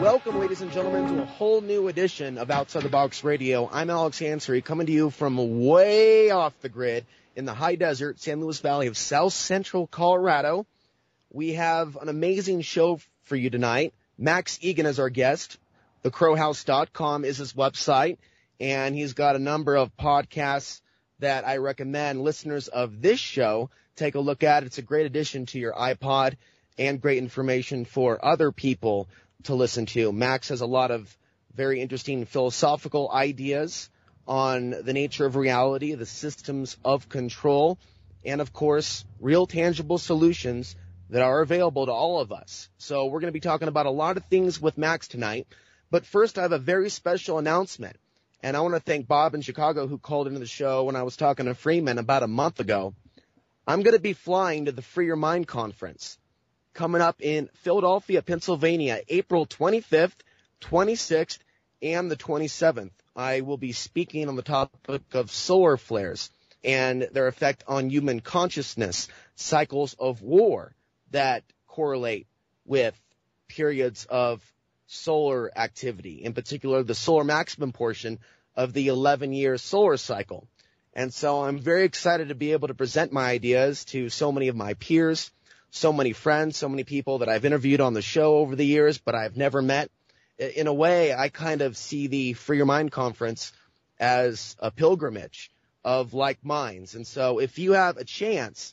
Welcome, ladies and gentlemen, to a whole new edition of Outside the Box Radio. I'm Alex Ansary, coming to you from way off the grid in the high desert, San Luis Valley of South Central Colorado. We have an amazing show for you tonight. Max Igan is our guest. TheCrowhouse.com is his website, and he's got a number of podcasts that I recommend listeners of this show take a look at. It's a great addition to your iPod and great information for other people to listen to. Max has a lot of very interesting philosophical ideas on the nature of reality, the systems of control, and, of course, real tangible solutions that are available to all of us. So we're going to be talking about a lot of things with Max tonight. But first, I have a very special announcement. And I want to thank Bob in Chicago who called into the show when I was talking to Freeman about a month ago. I'm going to be flying to the Free Your Mind Conference coming up in Philadelphia, Pennsylvania, April 25th, 26th, and the 27th. I will be speaking on the topic of solar flares and their effect on human consciousness, cycles of war that correlate with periods of solar activity, in particular the solar maximum portion of the 11-year solar cycle. And so I'm very excited to be able to present my ideas to so many of my peers, so many friends, so many people that I've interviewed on the show over the years, but I've never met. In a way, I kind of see the Free Your Mind Conference as a pilgrimage of like minds. And so if you have a chance,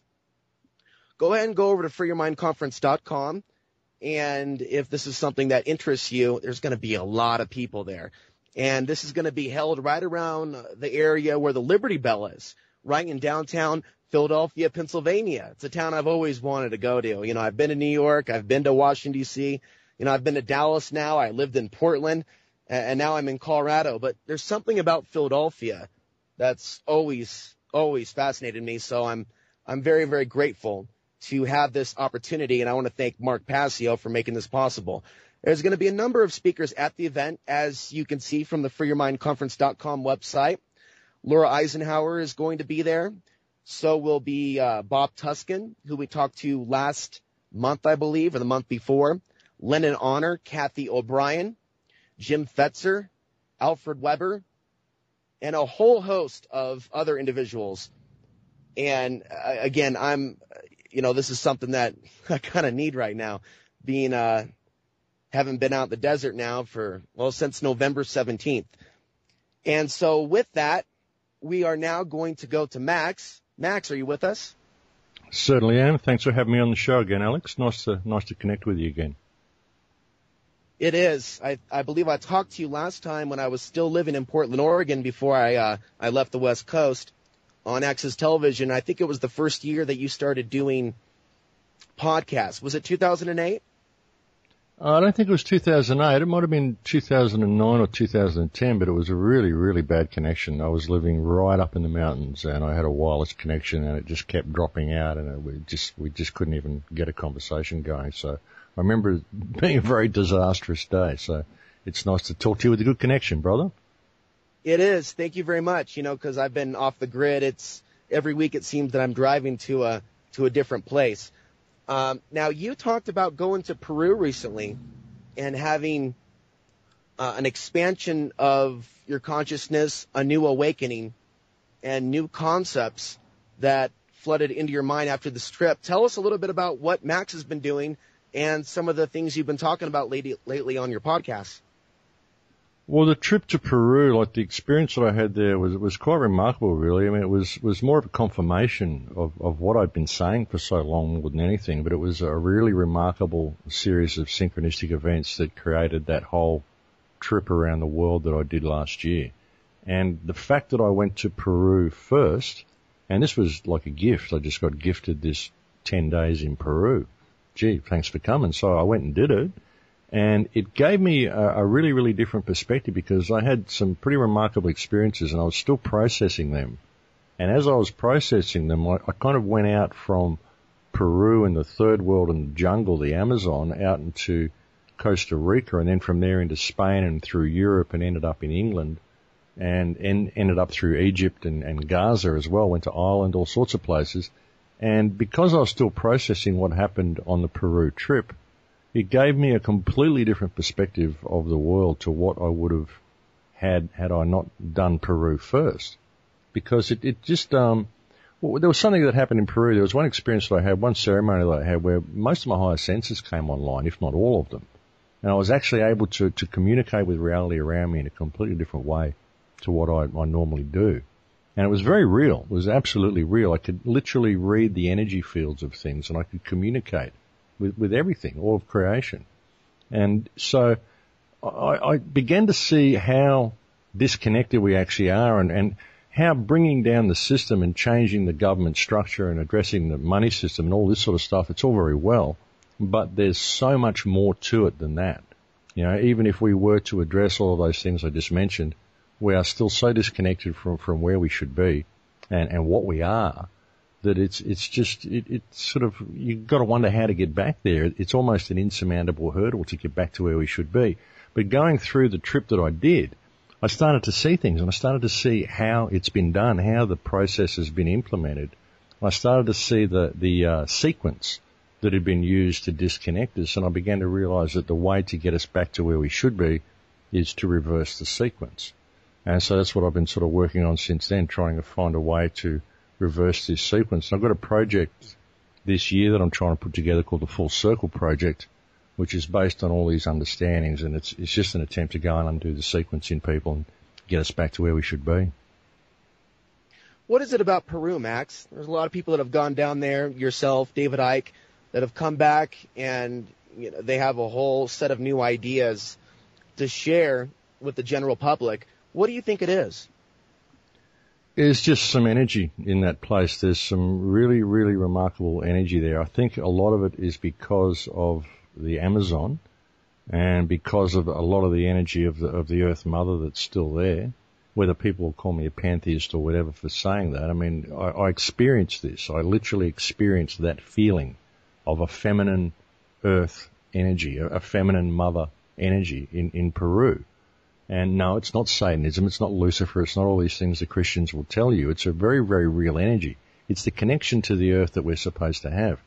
go ahead and go over to freeyourmindconference.com. And if this is something that interests you, there's going to be a lot of people there. And this is going to be held right around the area where the Liberty Bell is, right in downtown Philadelphia, Pennsylvania. It's a town I've always wanted to go to. You know, I've been to New York. I've been to Washington, D.C. You know, I've been to Dallas now. I lived in Portland, and now I'm in Colorado. But there's something about Philadelphia that's always fascinated me. So I'm very, very grateful to have this opportunity, and I want to thank Mark Passio for making this possible. There's going to be a number of speakers at the event, as you can see from the freeyourmindconference.com website. Laura Eisenhower is going to be there. So will be Bob Tuskin, who we talked to last month, I believe, or the month before. Lennon Honor, Kathy O'Brien, Jim Fetzer, Alfred Weber, and a whole host of other individuals. And again, this is something that I kind of need right now, being haven't been out in the desert now since November 17th. And so with that, we are now going to go to Max. Max, are you with us? Certainly am. Thanks for having me on the show again, Alex. Nice to connect with you again. It is. I believe I talked to you last time when I was still living in Portland, Oregon, before I left the West Coast on Access Television. I think it was the first year that you started doing podcasts. Was it 2008? I don't think it was 2008. It might have been 2009 or 2010, but it was a really, really bad connection. I was living right up in the mountains, and I had a wireless connection, and it just kept dropping out, and we just couldn't even get a conversation going. So I remember it being a very disastrous day. So it's nice to talk to you with a good connection, brother. It is. Thank you very much. You know, because I've been off the grid. It's every week it seems that I'm driving to a different place. Now, you talked about going to Peru recently and having an expansion of your consciousness, a new awakening, and new concepts that flooded into your mind after this trip. Tell us a little bit about what Max has been doing and some of the things you've been talking about lately on your podcast. Well, the trip to Peru, like the experience that I had there was quite remarkable, really. I mean, it was more of a confirmation of what I'd been saying for so long more than anything, but it was a really remarkable series of synchronistic events that created that whole trip around the world that I did last year. And the fact that I went to Peru first, and this was like a gift. I just got gifted this 10 days in Peru. Gee, thanks for coming. So I went and did it. And it gave me a really, really different perspective because I had some pretty remarkable experiences and I was still processing them. And as I was processing them, I kind of went out from Peru and the third world and the jungle, the Amazon, out into Costa Rica and then from there into Spain and through Europe and ended up in England and ended up through Egypt and Gaza as well, went to Ireland, all sorts of places. And because I was still processing what happened on the Peru trip, it gave me a completely different perspective of the world to what I would have had I not done Peru first. Because it just, well, there was something that happened in Peru. There was one experience that I had, one ceremony that I had where most of my higher senses came online, if not all of them. And I was actually able to communicate with reality around me in a completely different way to what I normally do. And it was very real. It was absolutely real. I could literally read the energy fields of things, and I could communicate with everything, all of creation. And so I began to see how disconnected we actually are, and how bringing down the system and changing the government structure and addressing the money system and all this sort of stuff, it's all very well, but there's so much more to it than that. You know, even if we were to address all of those things I just mentioned, we are still so disconnected from where we should be and what we are, that it's sort of, you've got to wonder how to get back there. It's almost an insurmountable hurdle to get back to where we should be. But going through the trip that I did, I started to see things, and I started to see how it's been done, how the process has been implemented. I started to see the sequence that had been used to disconnect us, and I began to realize that the way to get us back to where we should be is to reverse the sequence. And so that's what I've been sort of working on since then, trying to find a way to reverse this sequence. And I've got a project this year that I'm trying to put together called the Full Circle Project, which is based on all these understandings, and it's just an attempt to go and undo the sequence in people and get us back to where we should be. What is it about Peru, Max? There's a lot of people that have gone down there, yourself, David Icke, that have come back, and they have a whole set of new ideas to share with the general public. What do you think it is? There's just some energy in that place. There's some really, really remarkable energy there. I think a lot of it is because of the Amazon and because of a lot of the energy of the Earth Mother that's still there. Whether people will call me a pantheist or whatever for saying that, I mean, I experienced this. I literally experienced that feeling of a feminine Earth energy, a feminine Mother energy in Peru. And no, it's not Satanism, it's not Lucifer, it's not all these things the Christians will tell you. It's a very, very real energy. It's the connection to the earth that we're supposed to have.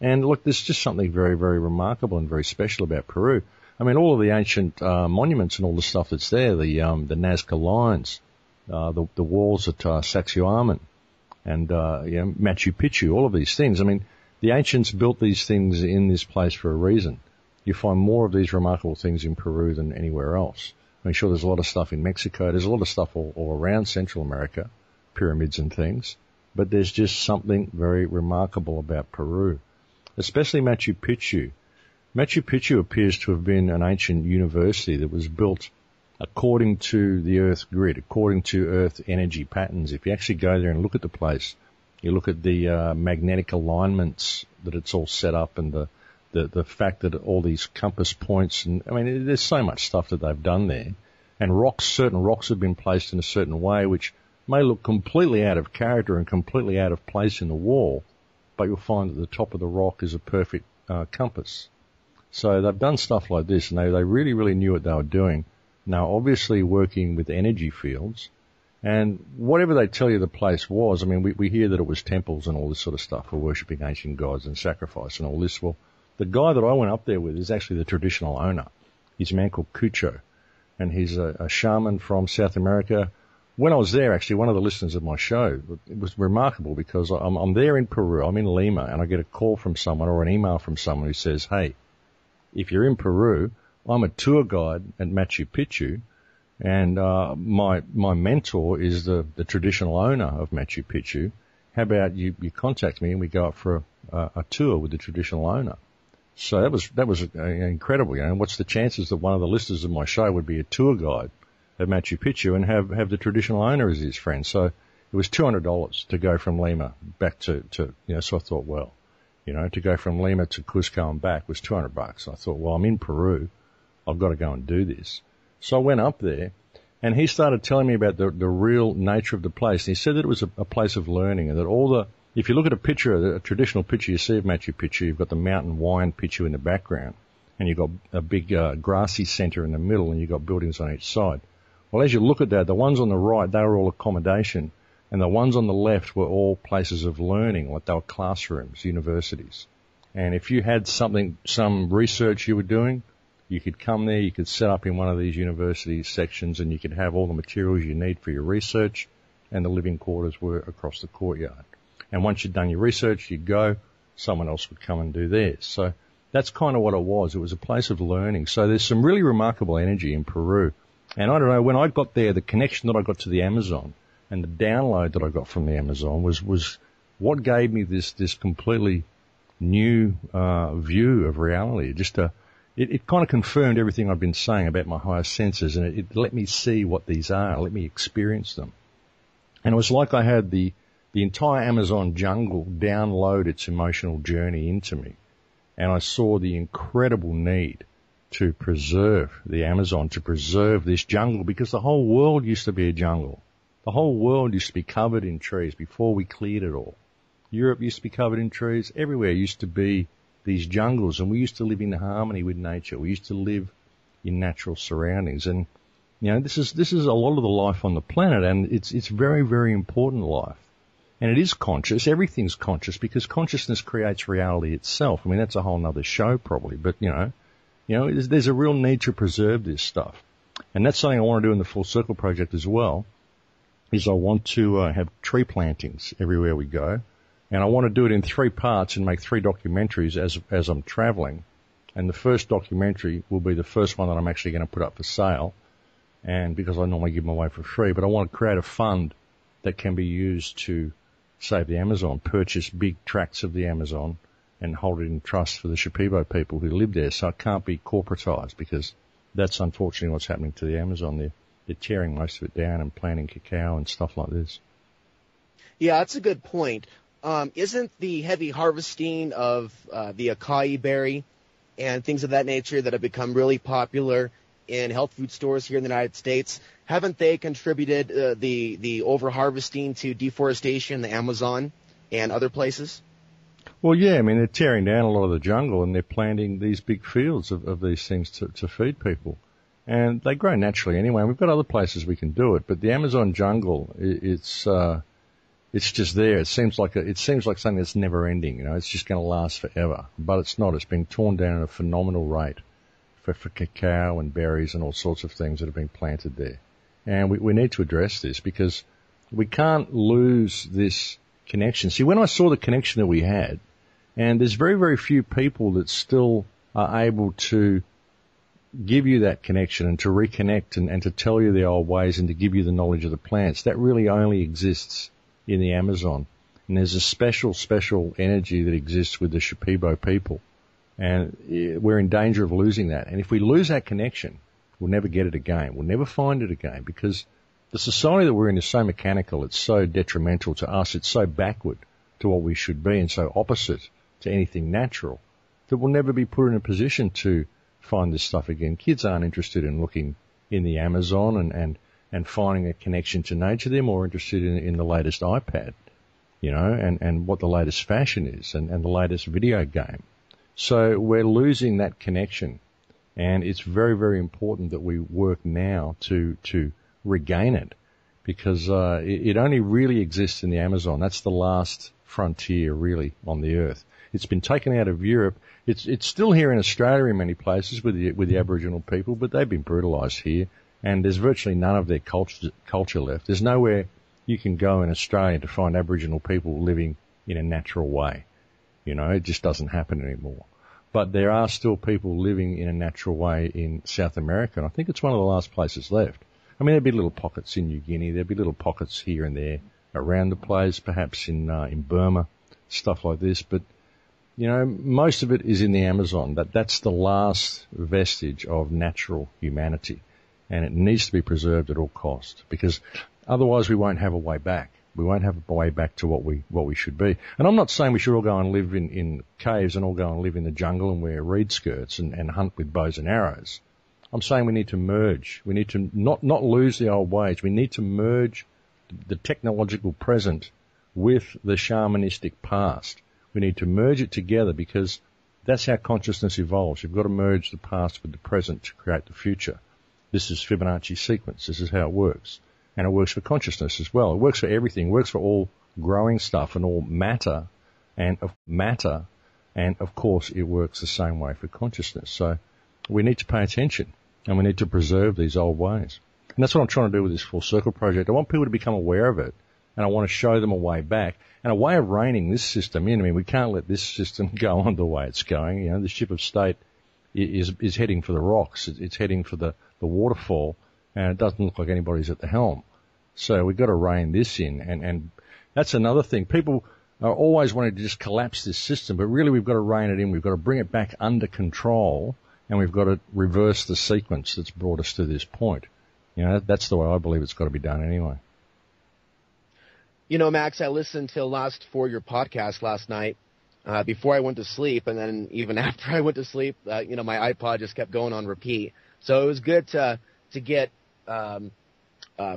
And look, there's just something very, very remarkable and very special about Peru. I mean, all of the ancient monuments and all the stuff that's there, the Nazca lines, the walls at Sacsayhuaman, and Machu Picchu, all of these things. I mean, the ancients built these things in this place for a reason. You find more of these remarkable things in Peru than anywhere else. I mean, sure, there's a lot of stuff in Mexico. There's a lot of stuff all around Central America, pyramids and things. But there's just something very remarkable about Peru, especially Machu Picchu. Machu Picchu appears to have been an ancient university that was built according to the Earth grid, according to Earth energy patterns. If you actually go there and look at the place, you look at the magnetic alignments that it's all set up, and the fact that all these compass points, and I mean, there's so much stuff that they've done there. And certain rocks have been placed in a certain way, which may look completely out of character and completely out of place in the wall, but you'll find that the top of the rock is a perfect compass. So they've done stuff like this, and they really, really knew what they were doing. Now, obviously working with energy fields, and whatever they tell you the place was, I mean, we hear that it was temples and all this sort of stuff for worshipping ancient gods and sacrifice and all this. Well, the guy that I went up there with is actually the traditional owner. He's a man called Cucho, and he's a shaman from South America. When I was there, actually, one of the listeners of my show, it was remarkable because I'm there in Peru, I'm in Lima, and I get a call from someone or an email from someone who says, hey, if you're in Peru, I'm a tour guide at Machu Picchu, and my mentor is the traditional owner of Machu Picchu. How about you contact me and we go up for a tour with the traditional owner? So that was incredible. You know, what's the chances that one of the listeners of my show would be a tour guide at Machu Picchu and have the traditional owner as his friend? So it was $200 to go from Lima back to so I thought, well, to go from Lima to Cusco and back was $200. I thought, well, I'm in Peru, I've got to go and do this. So I went up there, and he started telling me about the real nature of the place. And he said that it was a place of learning, and that if you look at a traditional picture you see of Machu Picchu, you've got the mountain Huayan Picchu in the background, and you've got a big grassy center in the middle, and you've got buildings on each side. Well, as you look at that, the ones on the right, they were all accommodation, and the ones on the left were all places of learning, like they were classrooms, universities. And if you had some research you were doing, you could come there, you could set up in one of these university sections, and you could have all the materials you need for your research, and the living quarters were across the courtyard. And once you'd done your research, you'd go, someone else would come and do theirs. So that's kind of what it was. It was a place of learning. So there's some really remarkable energy in Peru. And I don't know, when I got there, the connection that I got to the Amazon and the download that I got from the Amazon was what gave me this completely new view of reality. It kind of confirmed everything I've been saying about my higher senses, and it let me see what these are, let me experience them. And it was like I had the entire Amazon jungle download its emotional journey into me. And I saw the incredible need to preserve the Amazon, to preserve this jungle, because the whole world used to be a jungle. The whole world used to be covered in trees before we cleared it all. Europe used to be covered in trees. Everywhere used to be these jungles, and we used to live in harmony with nature. We used to live in natural surroundings. And, you know, this is a lot of the life on the planet, and it's very, very important life. And it is conscious. Everything's conscious, because consciousness creates reality itself. I mean, that's a whole nother show probably, but you know, there's a real need to preserve this stuff. And that's something I want to do in the Full Circle project as well, is I want to have tree plantings everywhere we go. And I want to do it in 3 parts and make 3 documentaries as I'm traveling. And the first documentary will be the first one that I'm actually going to put up for sale. And because I normally give them away for free, but I want to create a fund that can be used to save the Amazon, purchase big tracts of the Amazon and hold it in trust for the Shipibo people who live there. So it can't be corporatized, because that's unfortunately what's happening to the Amazon. They're tearing most of it down and planting cacao and stuff like this. Yeah, that's a good point. Isn't the heavy harvesting of the acai berry and things of that nature that have become really popular in health food stores here in the United States, haven't they contributed the over-harvesting to deforestation in the Amazon and other places? Well, yeah, I mean, they're tearing down a lot of the jungle and they're planting these big fields of these things to feed people. And they grow naturally anyway. We've got other places we can do it, but the Amazon jungle, it's just there. It seems like something that's never ending. You know, it's just going to last forever. But it's not. It's being torn down at a phenomenal rate for cacao and berries and all sorts of things that have been planted there. And we need to address this, because we can't lose this connection. See, when I saw the connection that we had, and there's very, very few people that still are able to give you that connection and to reconnect and to tell you the old ways and to give you the knowledge of the plants. That really only exists in the Amazon. And there's a special energy that exists with the Shipibo people. And we're in danger of losing that. And if we lose that connection, we'll never get it again. We'll never find it again, because the society that we're in is so mechanical. It's so detrimental to us. It's so backward to what we should be and so opposite to anything natural that we'll never be put in a position to find this stuff again. Kids aren't interested in looking in the Amazon and finding a connection to nature. They're more interested in the latest iPad, you know, and what the latest fashion is and the latest video game. So we're losing that connection, and it's very, very important that we work now to regain it, because it only really exists in the Amazon. That's the last frontier really on the earth. It's been taken out of Europe. It's still here in Australia in many places with the Aboriginal people, but they've been brutalised here, and there's virtually none of their culture left. There's nowhere you can go in Australia to find Aboriginal people living in a natural way. You know, it just doesn't happen anymore. But there are still people living in a natural way in South America, and I think it's one of the last places left. I mean, there'd be little pockets in New Guinea, there'd be little pockets here and there around the place, perhaps in Burma, stuff like this, but you know, most of it is in the Amazon. That's the last vestige of natural humanity, and it needs to be preserved at all cost, because otherwise we won't have a way back. We won't have a way back to what we should be. And I'm not saying we should all go and live in caves and all go and live in the jungle and wear reed skirts and hunt with bows and arrows. I'm saying we need to merge. We need to not lose the old ways. We need to merge the technological present with the shamanistic past. We need to merge it together, because that's how consciousness evolves. You've got to merge the past with the present to create the future. This is Fibonacci sequence. This is how it works. And it works for consciousness as well. It works for everything. It works for all growing stuff and all matter. And matter And of course, it works the same way for consciousness. So we need to pay attention and we need to preserve these old ways. And that's what I'm trying to do with this Full Circle project. I want people to become aware of it, and I want to show them a way back and a way of reining this system in. I mean, we can't let this system go on the way it's going. You know, the ship of state is heading for the rocks. It's heading for the waterfall, and it doesn't look like anybody's at the helm. So we've got to rein this in, and that's another thing. People are always wanting to just collapse this system, but really we've got to rein it in. We've got to bring it back under control, and we've got to reverse the sequence that's brought us to this point. You know, that's the way I believe it's got to be done anyway. You know, Max, I listened to your podcast last night before I went to sleep, and then even after I went to sleep, my iPod just kept going on repeat. So it was good to get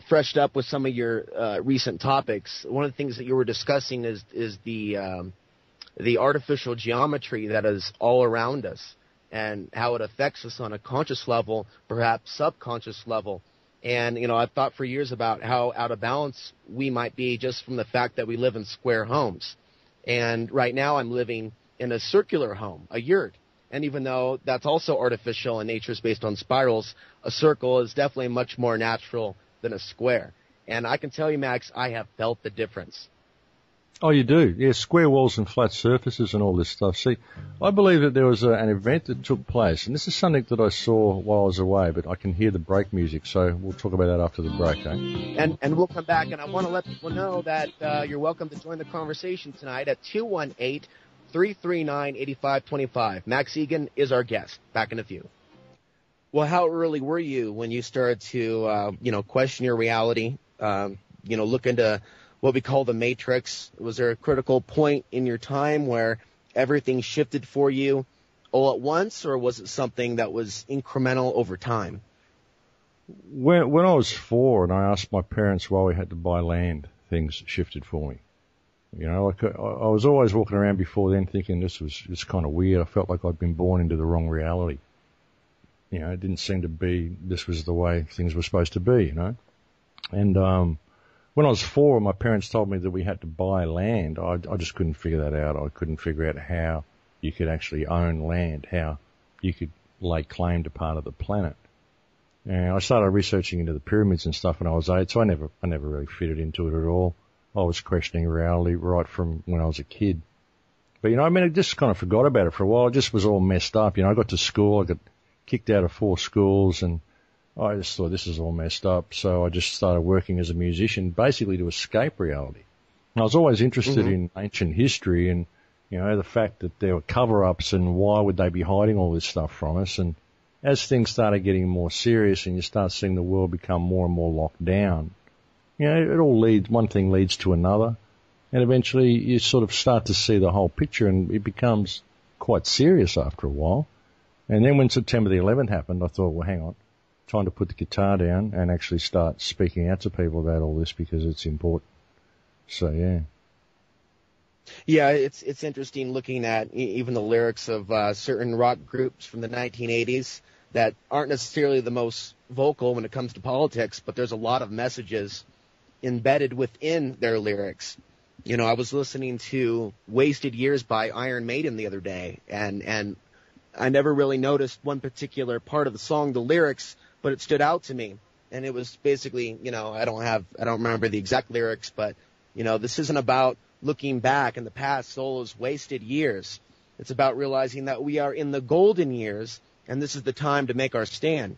freshed up with some of your recent topics. One of the things that you were discussing is the artificial geometry that is all around us and how it affects us on a conscious level, perhaps subconscious level. And, I've thought for years about how out of balance we might be just from the fact that we live in square homes. And right now I'm living in a circular home, a yurt. And even though that's also artificial and nature is based on spirals, a circle is definitely much more natural than a square. And I can tell you, Max, I have felt the difference. Oh, you do? Yeah, square walls and flat surfaces and all this stuff. See, I believe that there was an event that took place, and this is something that I saw while I was away, but I can hear the break music, so we'll talk about that after the break, eh? And we'll come back, and I want to let people know that you're welcome to join the conversation tonight at 218-339-8525. Max Igan is our guest. Back in a few. Well, how early were you when you started to, question your reality, look into what we call the matrix? Was there a critical point in your time where everything shifted for you all at once, or was it something that was incremental over time? When I was 4 and I asked my parents why we had to buy land, things shifted for me. I was always walking around before then thinking this was just kind of weird. I felt like I'd been born into the wrong reality. It didn't seem to be this was the way things were supposed to be, And when I was 4, my parents told me that we had to buy land. I just couldn't figure that out. I couldn't figure out how you could actually own land, how you could lay claim to part of the planet. And I started researching into the pyramids and stuff when I was 8, so I never really fitted into it at all. I was questioning reality right from when I was a kid. But, I just kind of forgot about it for a while. It just was all messed up. I got to school, I got kicked out of 4 schools, and I just thought this is all messed up, so I just started working as a musician, basically to escape reality. And I was always interested in ancient history and, the fact that there were cover-ups and why would they be hiding all this stuff from us. And as things started getting more serious and you start seeing the world become more and more locked down, it all one thing leads to another. And eventually you sort of start to see the whole picture and it becomes quite serious after a while. And then when September the 11th happened, I thought, well, hang on. Time to put the guitar down and actually start speaking out to people about all this because it's important. So, yeah. Yeah, it's interesting looking at even the lyrics of certain rock groups from the 1980s that aren't necessarily the most vocal when it comes to politics, but there's a lot of messages embedded within their lyrics. I was listening to Wasted Years by Iron Maiden the other day, and I never really noticed one particular part of the song, the lyrics, but it stood out to me. And it was basically, I don't remember the exact lyrics, but, this isn't about looking back in the past, Solo's wasted years. It's about realizing that we are in the golden years, and this is the time to make our stand.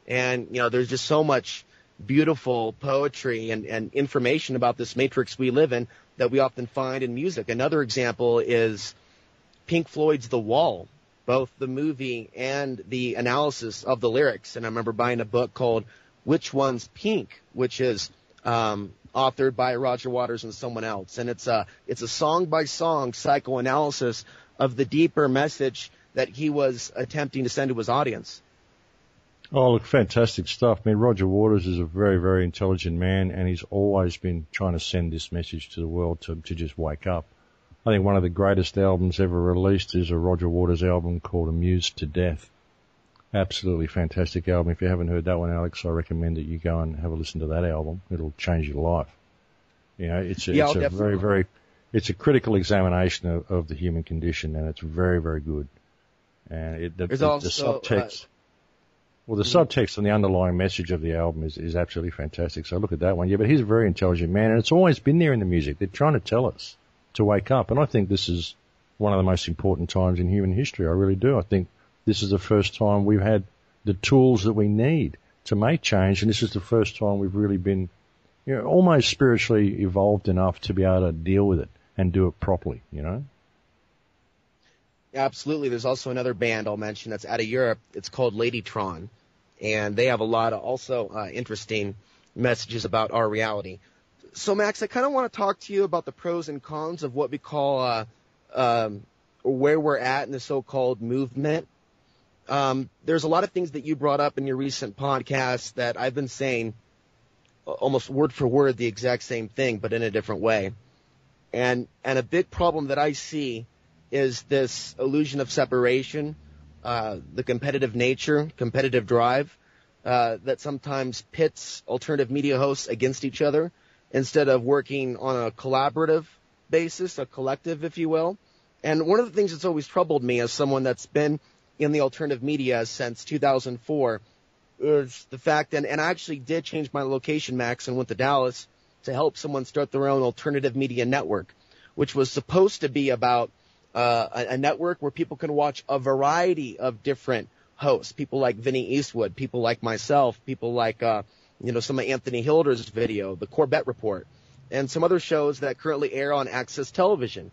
And, there's just so much beautiful poetry and information about this matrix we live in that we often find in music. Another example is Pink Floyd's The Wall. Both the movie and the analysis of the lyrics. And I remember buying a book called Which One's Pink, which is authored by Roger Waters and someone else. And it's a song-by-song psychoanalysis of the deeper message that he was attempting to send to his audience. Oh, look, fantastic stuff. I mean, Roger Waters is a very, very intelligent man, and he's always been trying to send this message to the world to just wake up. I think one of the greatest albums ever released is a Roger Waters album called Amused to Death. Absolutely fantastic album. If you haven't heard that one, Alex, I recommend that you go and have a listen to that album. It'll change your life. It's a very, very it's a critical examination of the human condition, and it's very, very good. And the subtext, the subtext and the underlying message of the album is absolutely fantastic. So look at that one. Yeah, but he's a very intelligent man, and it's always been there in the music. They're trying to tell us to wake up, and I think this is one of the most important times in human history. I really do. I think this is the first time we've had the tools that we need to make change, and this is the first time we've really been, almost spiritually evolved enough to be able to deal with it and do it properly, Absolutely. There's also another band I'll mention that's out of Europe. It's called Ladytron, and they have a lot of also interesting messages about our reality. So, Max, I kind of want to talk to you about the pros and cons of what we call where we're at in the so-called movement. There's a lot of things that you brought up in your recent podcast that I've been saying almost word for word the exact same thing, but in a different way. And a big problem that I see is this illusion of separation, the competitive nature, competitive drive, that sometimes pits alternative media hosts against each other instead of working on a collaborative basis, a collective, if you will. And one of the things that's always troubled me as someone that's been in the alternative media since 2004 is the fact, and I actually did change my location, Max, and went to Dallas to help someone start their own alternative media network, which was supposed to be about a network where people can watch a variety of different hosts, people like Vinny Eastwood, people like myself, people like, some of Anthony Hilder's video, the Corbett Report, and some other shows that currently air on Access Television.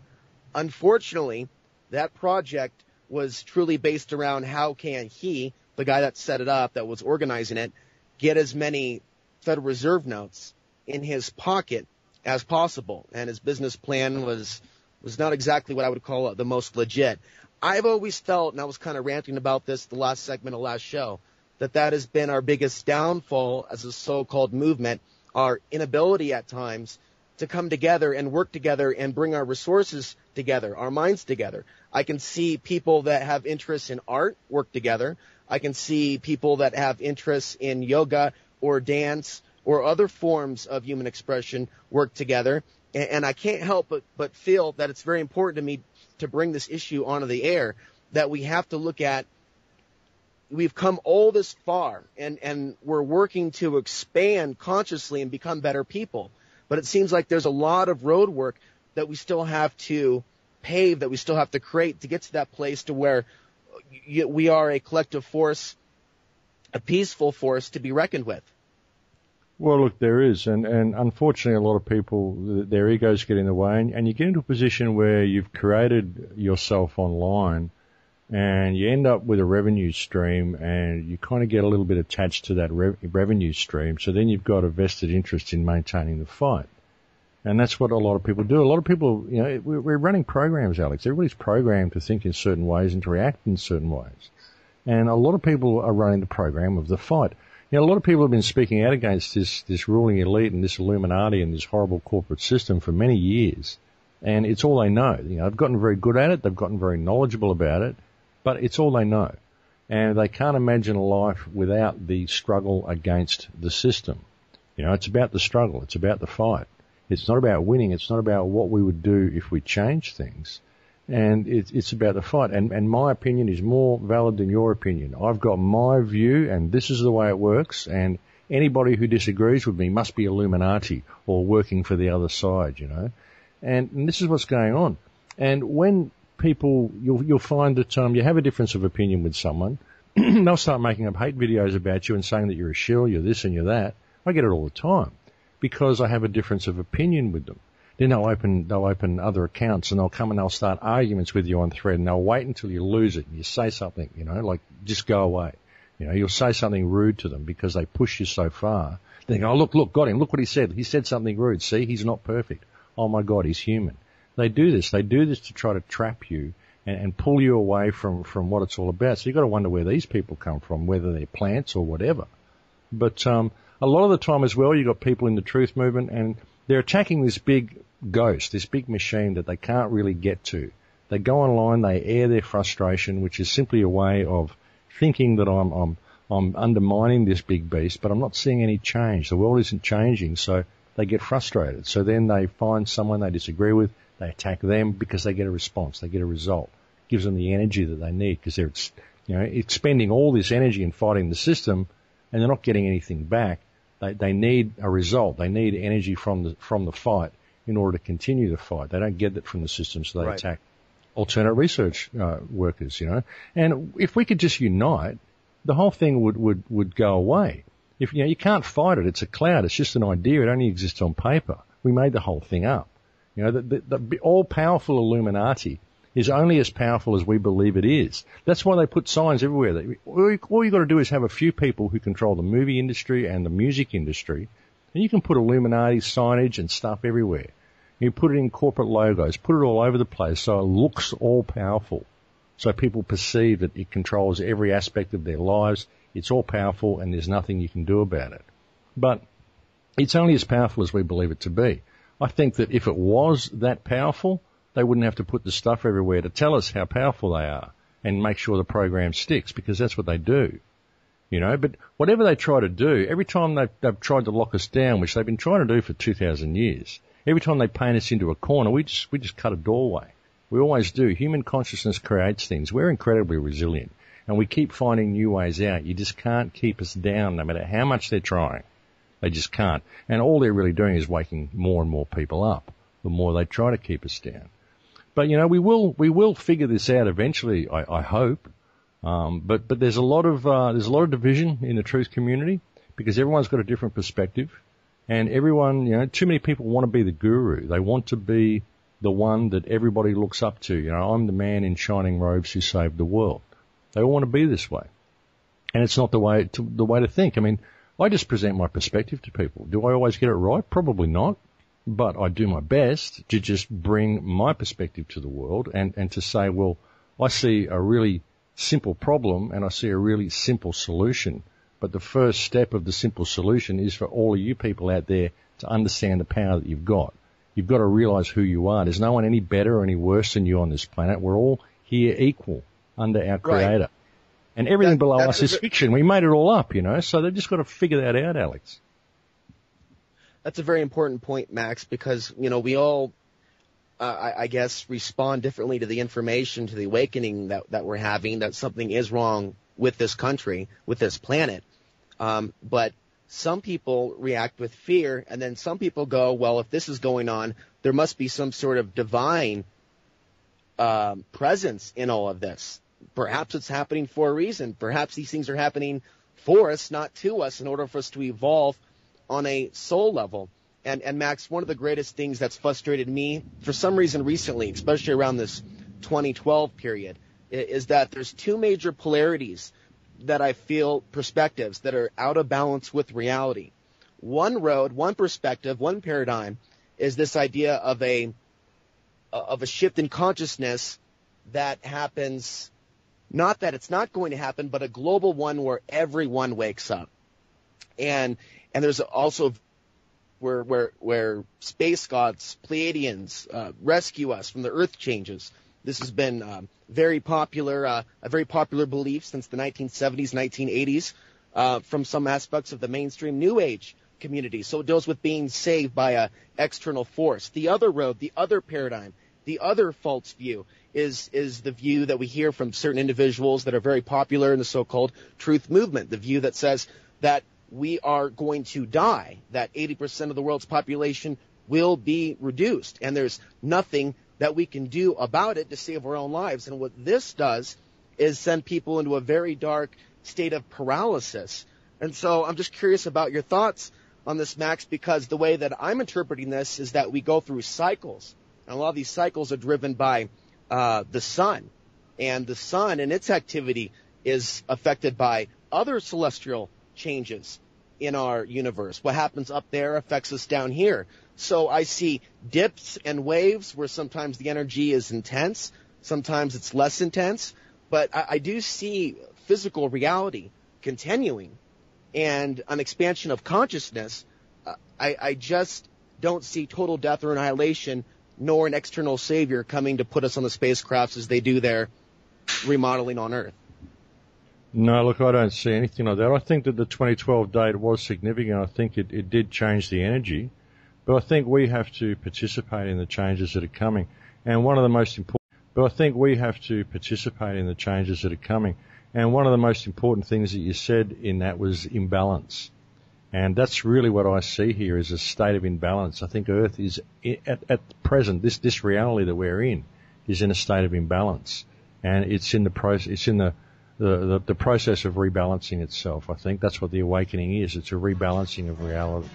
Unfortunately, that project was truly based around how can he, the guy that set it up, that was organizing it, get as many Federal Reserve notes in his pocket as possible. And his business plan was not exactly what I would call the most legit. I've always felt, and I was kind of ranting about this the last segment of last show, that has been our biggest downfall as a so-called movement, our inability at times to come together and work together and bring our resources together, our minds together. I can see people that have interests in art work together. I can see people that have interests in yoga or dance or other forms of human expression work together. And I can't help but feel that it's very important to me to bring this issue onto the air, that we have to look at, we've come all this far and we're working to expand consciously and become better people. But it seems like there's a lot of road work that we still have to pave, that we still have to create to get to that place to where we are a collective force, a peaceful force to be reckoned with. Well, look, there is, and unfortunately a lot of people, their egos get in the way, and you get into a position where you've created yourself online and you end up with a revenue stream and you kind of get a little bit attached to that revenue stream, so then you've got a vested interest in maintaining the fight. And that's what a lot of people do. A lot of people, we're running programs, Alex. Everybody's programmed to think in certain ways and to react in certain ways. And a lot of people are running the program of the fight. A lot of people have been speaking out against this ruling elite and this Illuminati and this horrible corporate system for many years. And it's all they know. They've gotten very good at it. They've gotten very knowledgeable about it. But it's all they know. And they can't imagine a life without the struggle against the system. It's about the struggle. It's about the fight. It's not about winning. It's not about what we would do if we changed things. And it's about the fight. And my opinion is more valid than your opinion. I've got my view, and this is the way it works. And anybody who disagrees with me must be Illuminati or working for the other side, And this is what's going on. And when people, you'll find that you have a difference of opinion with someone, they'll start making up hate videos about you and saying that you're a shill, you're this and you're that. I get it all the time because I have a difference of opinion with them. Then they'll open other accounts and they'll come and they'll start arguments with you on thread, and they'll wait until you lose it and you say something, like just go away. You'll say something rude to them because they push you so far. They go, oh, look, got him. Look what he said. He said something rude. See, he's not perfect. Oh my God, he's human. They do this. They do this to try to trap you and pull you away from what it's all about. So you've got to wonder where these people come from, whether they're plants or whatever. But a lot of the time as well, you've got people in the truth movement and they're attacking this big ghost, this big machine that they can't really get to. They go online, they air their frustration, which is simply a way of thinking that I'm undermining this big beast, but I'm not seeing any change. The world isn't changing, so they get frustrated. So then they find someone they disagree with, They attack them because they get a response, they get a result. Gives them the energy that they need because they're, expending all this energy in fighting the system, and they're not getting anything back. They need a result. They need energy from the fight in order to continue the fight. They don't get that from the system, so they attack alternate research workers. And if we could just unite, the whole thing would go away. If you can't fight it, it's a cloud. It's just an idea. It only exists on paper. We made the whole thing up. The all-powerful Illuminati is only as powerful as we believe it is. That's why they put signs everywhere. All you got to do is have a few people who control the movie industry and the music industry, and you can put Illuminati signage and stuff everywhere. You put it in corporate logos, put it all over the place so it looks all-powerful, so people perceive that it controls every aspect of their lives. It's all-powerful, and there's nothing you can do about it. But it's only as powerful as we believe it to be. I think that if it was that powerful, they wouldn't have to put the stuff everywhere to tell us how powerful they are and make sure the program sticks, because that's what they do. But whatever they try to do, every time they've tried to lock us down, which they've been trying to do for 2,000 years, every time they paint us into a corner, we just cut a doorway. We always do. Human consciousness creates things. We're incredibly resilient, and we keep finding new ways out. You just can't keep us down no matter how much they're trying. They just can't. And all they're really doing is waking more and more people up the more they try to keep us down. But, we will figure this out eventually, I hope. But there's a lot of division in the truth community because everyone's got a different perspective, and everyone, too many people want to be the guru. They want to be the one that everybody looks up to. I'm the man in shining robes who saved the world. They all want to be this way. And it's not the way to think. I mean, I just present my perspective to people. Do I always get it right? Probably not. But I do my best to just bring my perspective to the world and to say, well, I see a really simple problem and I see a really simple solution. But the first step of the simple solution is for all of you people out there to understand the power that you've got. You've got to realize who you are. There's no one any better or any worse than you on this planet. We're all here equal under our Creator. Right. And everything below us is fiction. We made it all up, so they've just got to figure that out, Alex. That's a very important point, Max, because, we all, I guess, respond differently to the information, to the awakening that we're having, that something is wrong with this country, with this planet. But some people react with fear, and then some people go, well, if this is going on, there must be some sort of divine presence in all of this. Perhaps it's happening for a reason. Perhaps these things are happening for us, not to us, in order for us to evolve on a soul level. And Max, one of the greatest things that's frustrated me for some reason recently, especially around this 2012 period, is that there's two major polarities that I feel, perspectives that are out of balance with reality. One road, one perspective, one paradigm is this idea of a shift in consciousness that happens, not that it's not going to happen, but a global one where everyone wakes up. And there's also where space gods, Pleiadians, rescue us from the earth changes. This has been a very popular belief since the 1970s, 1980s, from some aspects of the mainstream New Age community. So it deals with being saved by an external force. The other road, the other paradigm, the other false view is the view that we hear from certain individuals that are very popular in the so-called truth movement, the view that says that we are going to die, that 80% of the world's population will be reduced, and there's nothing that we can do about it to save our own lives. And what this does is send people into a very dark state of paralysis. And so I'm just curious about your thoughts on this, Max, because the way that I'm interpreting this is that we go through cycles, and a lot of these cycles are driven by the sun, and the sun and its activity is affected by other celestial changes in our universe. What happens up there affects us down here. So I see dips and waves where sometimes the energy is intense, sometimes it's less intense, but I do see physical reality continuing and an expansion of consciousness. I just don't see total death or annihilation, nor an external savior coming to put us on the spacecrafts as they do their remodeling on Earth. No, look, I don't see anything like that. I think that the 2012 date was significant. I think it did change the energy. But I think we have to participate in the changes that are coming. And one of the most important things that you said in that was imbalance. And that's really what I see here is a state of imbalance. I think Earth is, at present, this reality that we're in is in a state of imbalance. And it's in the process of rebalancing itself. I think that's what the awakening is. It's a rebalancing of reality.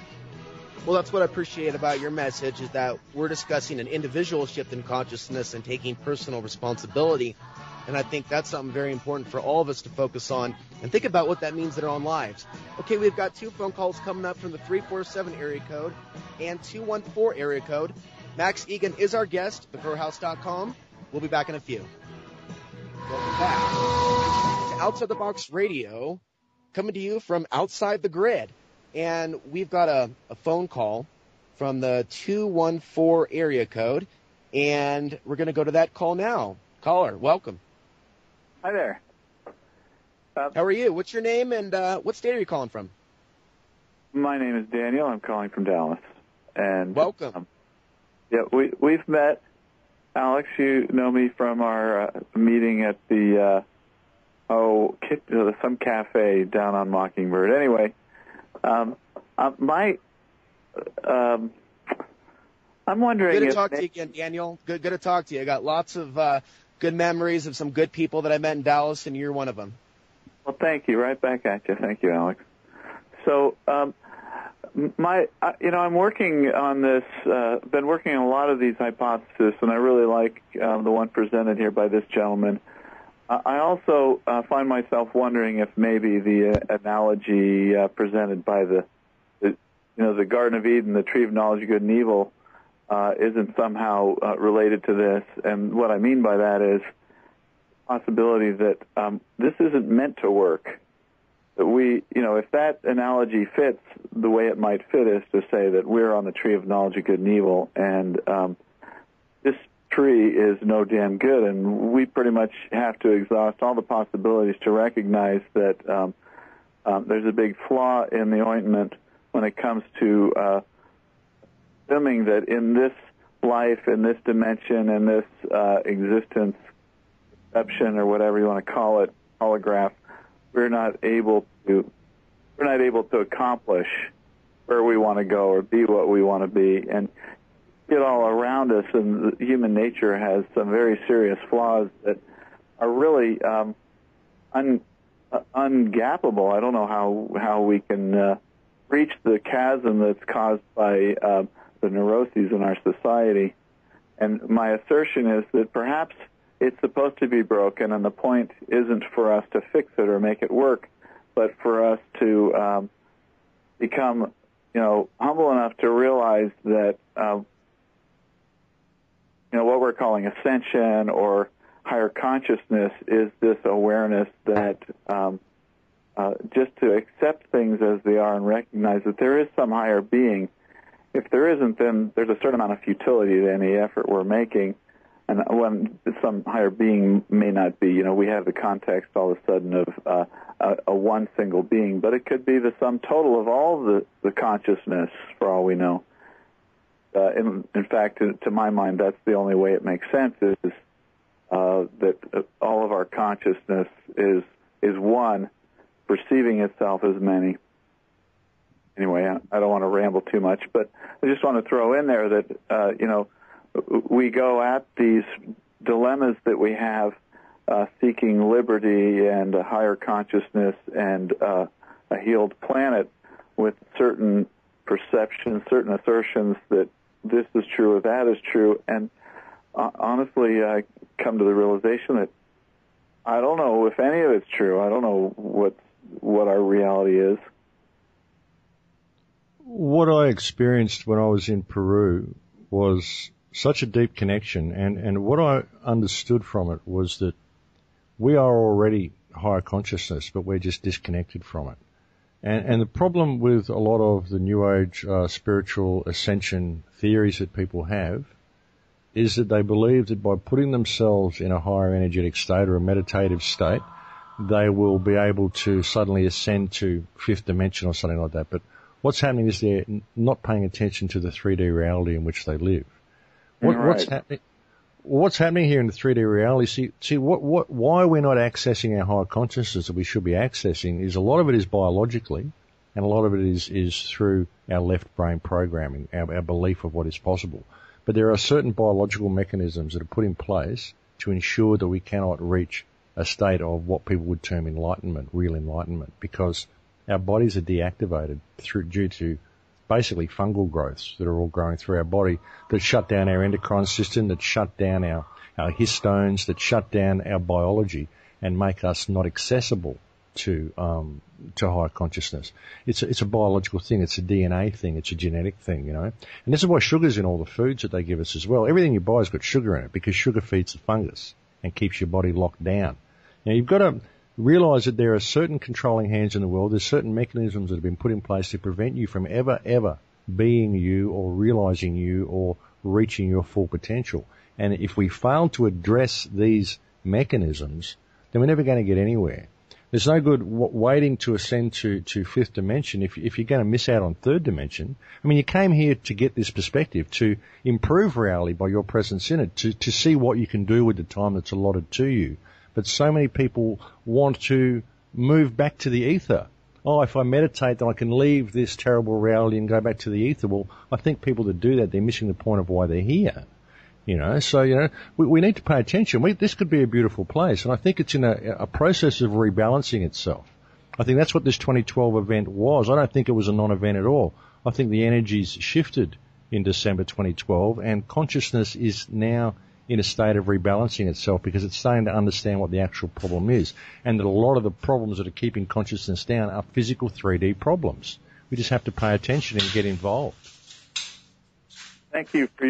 Well, that's what I appreciate about your message, is that we're discussing an individual shift in consciousness and taking personal responsibility. And I think that's something very important for all of us to focus on and think about what that means in our own lives. Okay, we've got 2 phone calls coming up from the 347 area code and 214 area code. Max Igan is our guest, thegrowerhouse.com. We'll be back in a few. Welcome back to Outside the Box Radio, coming to you from outside the grid. And we've got a phone call from the 214 area code, and we're going to go to that call now. Caller, welcome. Hi there. How are you? What's your name, and what state are you calling from? My name is Daniel. I'm calling from Dallas. And welcome. We've met. Alex, you know me from our meeting at the some cafe down on Mockingbird. Anyway, I'm wondering. Good to talk to you again, Daniel. Good to talk to you. I got lots of good memories of some good people that I met in Dallas, and you're one of them. Well, thank you. Right back at you. Thank you, Alex. So, I'm working on this. Been working on a lot of these hypotheses, and I really like the one presented here by this gentleman. I also find myself wondering if maybe the analogy presented by the Garden of Eden, the tree of knowledge of good and evil, isn't somehow related to this. And what I mean by that is possibility that this isn't meant to work. That if that analogy fits, the way it might fit is to say that we're on the tree of knowledge of good and evil, and this tree is no damn good, and we pretty much have to exhaust all the possibilities to recognize that there's a big flaw in the ointment when it comes to assuming that in this life, in this dimension, in this existence, perception, or whatever you want to call it, holograph, we're not able to accomplish where we want to go or be what we want to be. And get all around us, and human nature has some very serious flaws that are really ungappable. I don't know how we can reach the chasm that's caused by the neuroses in our society. And my assertion is that perhaps it's supposed to be broken, and the point isn't for us to fix it or make it work, but for us to become, humble enough to realize that, what we're calling ascension or higher consciousness is this awareness that just to accept things as they are and recognize that there is some higher being. If there isn't, then there's a certain amount of futility to any effort we're making. And when some higher being may not be, we have the context all of a sudden of a one single being, but it could be the sum total of all the consciousness, for all we know. In fact, to my mind, that's the only way it makes sense, is that all of our consciousness is one, perceiving itself as many. Anyway, I don't want to ramble too much, but I just want to throw in there that, we go at these dilemmas that we have, seeking liberty and a higher consciousness and a healed planet, with certain perceptions, certain assertions that this is true or that is true. And honestly, I come to the realization that I don't know if any of it's true. I don't know what our reality is. What I experienced when I was in Peru was such a deep connection, and what I understood from it was that we are already higher consciousness, but we're just disconnected from it. And the problem with a lot of the New Age spiritual ascension theories that people have is that they believe that by putting themselves in a higher energetic state or a meditative state, they will be able to suddenly ascend to fifth dimension or something like that. But what's happening is they're not paying attention to the 3D reality in which they live. What's happening here in the 3D reality? Why we're not accessing our higher consciousness that we should be accessing is a lot of it is biologically, and a lot of it is through our left brain programming, our belief of what is possible. But there are certain biological mechanisms that are put in place to ensure that we cannot reach a state of what people would term enlightenment, real enlightenment, because our bodies are deactivated due to basically fungal growths that are all growing through our body that shut down our endocrine system, that shut down our histones, that shut down our biology and make us not accessible to higher consciousness. It's a biological thing. It's a DNA thing. It's a genetic thing, And this is why sugar's in all the foods that they give us as well. Everything you buy has got sugar in it because sugar feeds the fungus and keeps your body locked down. Now, you've got to realize that there are certain controlling hands in the world. There's certain mechanisms that have been put in place to prevent you from ever being you or realizing you or reaching your full potential. And if we fail to address these mechanisms, then we're never going to get anywhere. There's no good waiting to ascend to fifth dimension if you're going to miss out on third dimension. I mean, you came here to get this perspective, to improve reality by your presence in it, to see what you can do with the time that's allotted to you. But so many people want to move back to the ether. Oh, if I meditate, then I can leave this terrible reality and go back to the ether. Well, I think people that do that, they're missing the point of why they're here. So, we need to pay attention. This could be a beautiful place, and I think it's in a process of rebalancing itself. I think that's what this 2012 event was. I don't think it was a non-event at all. I think the energies shifted in December 2012, and consciousness is now in a state of rebalancing itself because it's starting to understand what the actual problem is, and that a lot of the problems that are keeping consciousness down are physical 3D problems. We just have to pay attention and get involved. Thank you for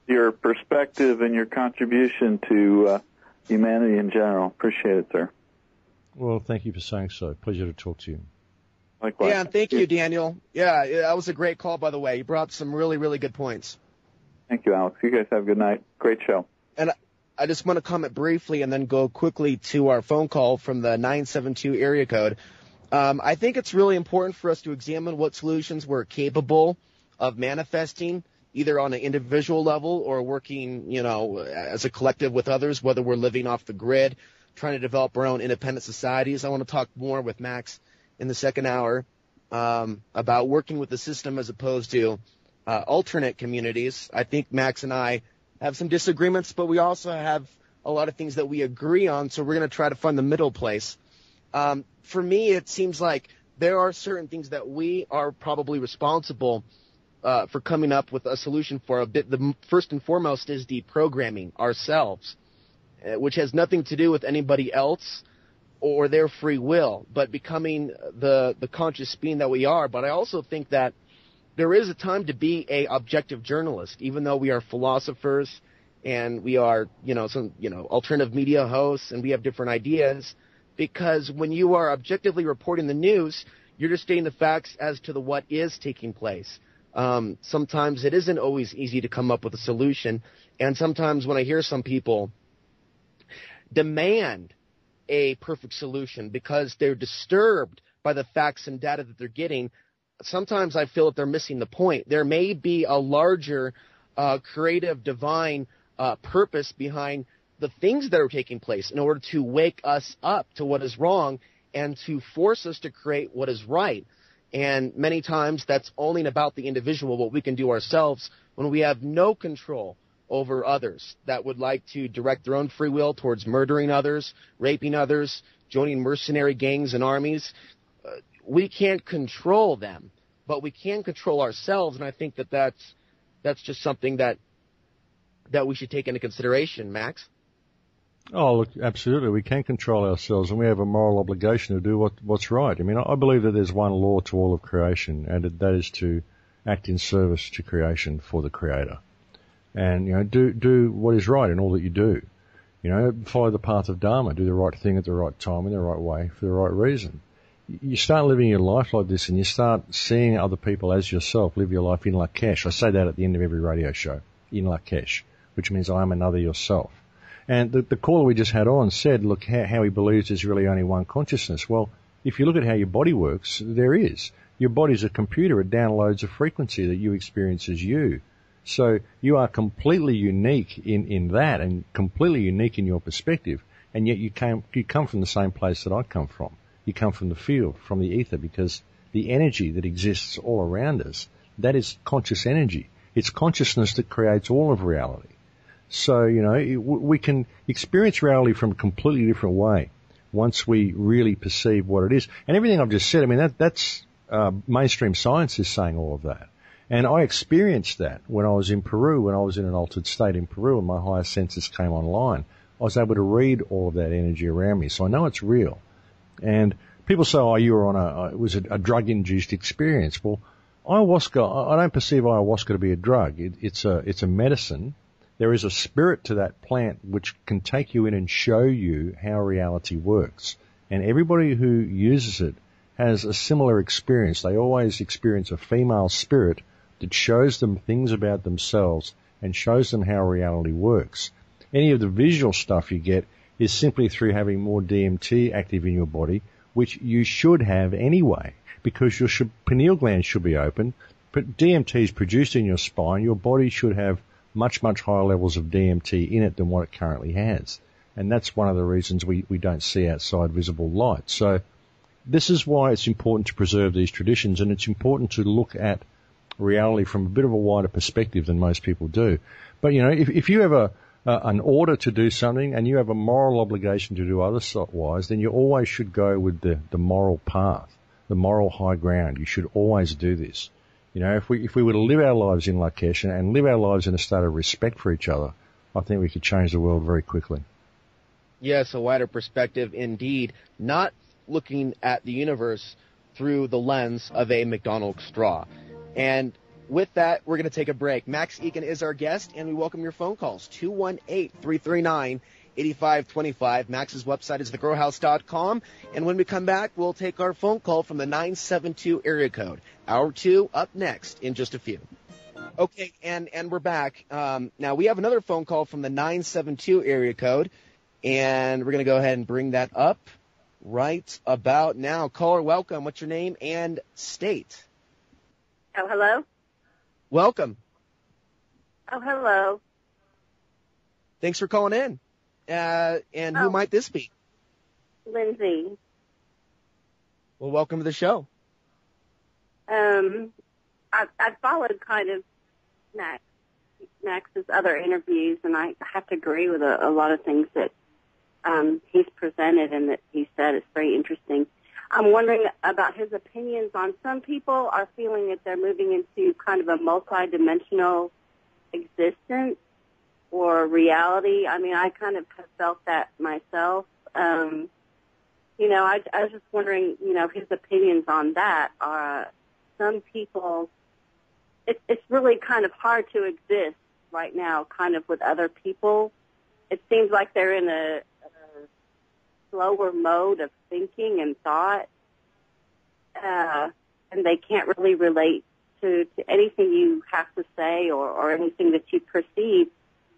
your perspective and your contribution to humanity in general. Appreciate it, sir. Well, thank you for saying so. Pleasure to talk to you. Likewise. Yeah, thank you, Daniel. Yeah, that was a great call, by the way. You brought some really, really good points. Thank you, Alex. You guys have a good night. Great show. And I just want to comment briefly and then go quickly to our phone call from the 972 area code. I think it's really important for us to examine what solutions we're capable of manifesting, either on an individual level or working, as a collective with others, whether we're living off the grid, trying to develop our own independent societies. I want to talk more with Max in the second hour about working with the system as opposed to alternate communities. I think Max and I have some disagreements, but we also have a lot of things that we agree on, so we're going to try to find the middle place. For me, it seems like there are certain things that we are probably responsible for coming up with a solution for. A bit. The first and foremost is deprogramming ourselves, which has nothing to do with anybody else or their free will, but becoming the conscious being that we are. But I also think that there is a time to be a objective journalist, even though we are philosophers and we are, alternative media hosts and we have different ideas, because when you are objectively reporting the news, you're just stating the facts as to what is taking place. Sometimes it isn't always easy to come up with a solution, and sometimes when I hear some people demand a perfect solution because they're disturbed by the facts and data that they're getting, sometimes I feel that they're missing the point. There may be a larger creative, divine purpose behind the things that are taking place in order to wake us up to what is wrong and to force us to create what is right. And many times that's only about the individual, what we can do ourselves, when we have no control over others that would like to direct their own free will towards murdering others, raping others, joining mercenary gangs and armies. We can't control them, but we can control ourselves, and I think that that's just something that we should take into consideration, Max. Oh, look, absolutely. We can control ourselves, and we have a moral obligation to do what's right. I mean, I believe that there's one law to all of creation, and that is to act in service to creation for the Creator. And, do what is right in all that you do. Follow the path of Dharma, do the right thing at the right time in the right way for the right reason. You start living your life like this, and you start seeing other people as yourself. Live your life in Lakesh. I say that at the end of every radio show, in Lakesh, which means I am another yourself. And the caller we just had on said, look, how he believes there's really only one consciousness. Well, if you look at how your body works, there is. Your body's a computer. It downloads a frequency that you experience as you. So you are completely unique in that, and completely unique in your perspective, and yet you come from the same place that I come from. You come from the field, from the ether, because the energy that exists all around us, that is conscious energy. It's consciousness that creates all of reality. So, we can experience reality from a completely different way once we really perceive what it is. And everything I've just said, I mean, that's mainstream science is saying all of that. And I experienced that when I was in Peru, when I was in an altered state in Peru and my higher senses came online. I was able to read all of that energy around me. So I know it's real. And people say, oh, you were on it was a drug-induced experience. Well, ayahuasca, I don't perceive ayahuasca to be a drug. It's a medicine. There is a spirit to that plant which can take you in and show you how reality works. And everybody who uses it has a similar experience. They always experience a female spirit that shows them things about themselves and shows them how reality works. Any of the visual stuff you get is simply through having more DMT active in your body, which you should have anyway, because your pineal gland should be open. But DMT is produced in your spine. Your body should have much, much higher levels of DMT in it than what it currently has. And that's one of the reasons we don't see outside visible light. So this is why it's important to preserve these traditions, and it's important to look at reality from a bit of a wider perspective than most people do. But, if you have an order to do something and you have a moral obligation to do otherwise, then you always should go with the moral path, the moral high ground. You should always do this. If we were to live our lives in Lakesh and live our lives in a state of respect for each other, I think we could change the world very quickly. Yes, a wider perspective indeed. Not looking at the universe through the lens of a McDonald's straw. And with that, we're going to take a break. Max Igan is our guest, and we welcome your phone calls, 218-339-8525. Max's website is thegrowhouse.com. And when we come back, we'll take our phone call from the 972 area code. Hour 2 up next in just a few. Okay, and we're back. Now, we have another phone call from the 972 area code, and we're going to go ahead and bring that up right about now. Caller, welcome. What's your name and state? Oh, hello? Welcome. Oh, hello. Thanks for calling in. And who might this be? Lindsay. Well, welcome to the show. I followed kind of Max's other interviews, and I have to agree with a lot of things that he's presented and that he said. It's very interesting. I'm wondering about his opinions on some people are feeling that they're moving into kind of a multi-dimensional existence or reality. I mean, I kind of have felt that myself. I was just wondering, his opinions on that. Some people, it's really kind of hard to exist right now, kind of with other people. It seems like they're in a slower mode of thinking and thought, and they can't really relate to anything you have to say or anything that you perceive.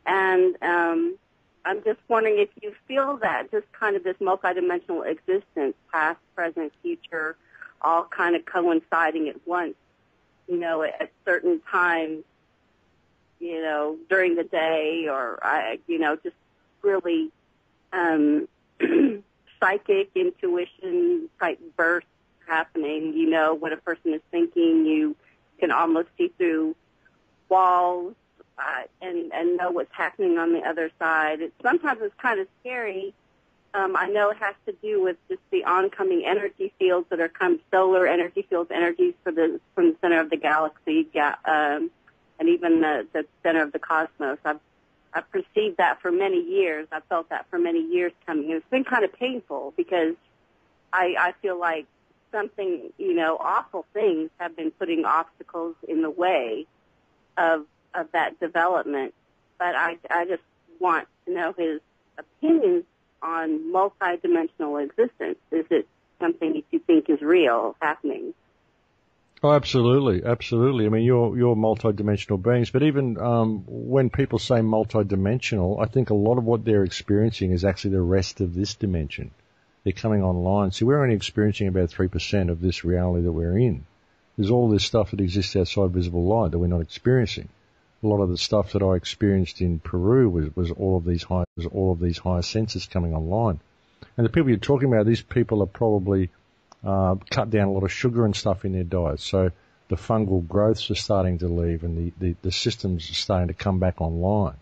And I'm just wondering if you feel that just kind of this multidimensional existence, past, present, future, all kind of coinciding at once, at certain times, during the day, or, just really psychic intuition type bursts happening. What a person is thinking. You can almost see through walls and know what's happening on the other side. Sometimes it's kind of scary. I know it has to do with just the oncoming energy fields that are kind of solar energy fields, energies from the center of the galaxy, and even the center of the cosmos. I've perceived that for many years. I've felt that for many years coming. And it's been kind of painful because I feel like something, awful things have been putting obstacles in the way of that development. But I just want to know his opinions on multidimensional existence. Is it something that you think is real happening? Oh, absolutely, absolutely. I mean, you're multidimensional beings, but even when people say multidimensional, I think a lot of what they're experiencing is actually the rest of this dimension. They're coming online. So we're only experiencing about 3% of this reality that we're in. There's all this stuff that exists outside visible light that we're not experiencing. A lot of the stuff that I experienced in Peru was all of these higher senses coming online. And the people you're talking about, these people are probably cut down a lot of sugar and stuff in their diet. So the fungal growths are starting to leave and the systems are starting to come back online.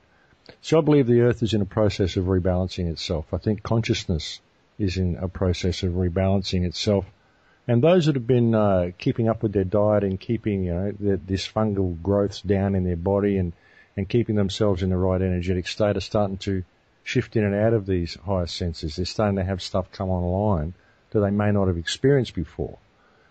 So I believe the Earth is in a process of rebalancing itself. I think consciousness is in a process of rebalancing itself. And those that have been keeping up with their diet and keeping, this fungal growths down in their body and keeping themselves in the right energetic state are starting to shift in and out of these higher senses. They're starting to have stuff come online that they may not have experienced before.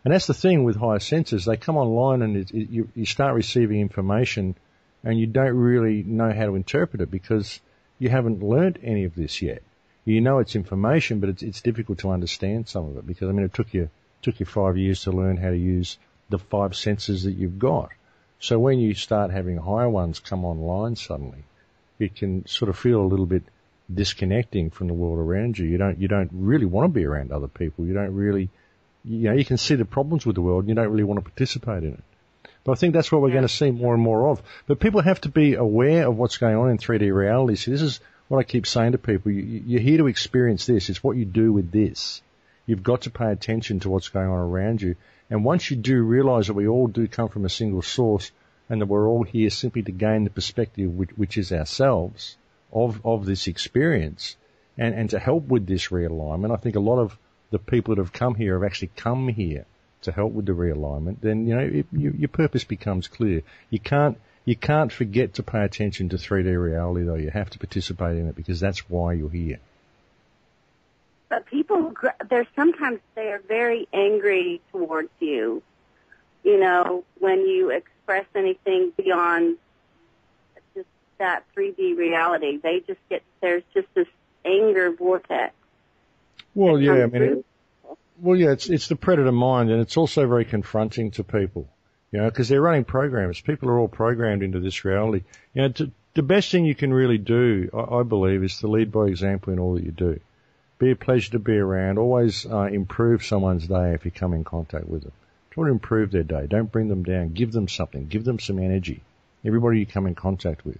And that's the thing with higher senses. They come online and you start receiving information and you don't really know how to interpret it because you haven't learned any of this yet. You know it's information, but it's difficult to understand some of it because, it took you 5 years to learn how to use the 5 senses that you've got. So when you start having higher ones come online suddenly, it can sort of feel a little bit disconnecting from the world around you. You don't really want to be around other people. You don't really, you can see the problems with the world and you don't really want to participate in it. But I think that's what we're going to see more and more of. But people have to be aware of what's going on in 3D reality. See, this is what I keep saying to people. You're here to experience this. It's what you do with this. You've got to pay attention to what's going on around you. And once you do realize that we all do come from a single source and that we're all here simply to gain the perspective which is ourselves of this experience and to help with this realignment, I think a lot of the people that have come here have actually come here to help with the realignment, then, your purpose becomes clear. You can't forget to pay attention to 3D reality, though. You have to participate in it because that's why you're here. But people, sometimes they are very angry towards you, when you express anything beyond just that 3D reality. They just there's just this anger vortex. Well, yeah, it's the predator mind, and it's also very confronting to people, because they're running programs. People are all programmed into this reality. The best thing you can really do, I believe, is to lead by example in all that you do. Be a pleasure to be around. Always improve someone's day if you come in contact with them. Try to improve their day. Don't bring them down. Give them something. Give them some energy. Everybody you come in contact with.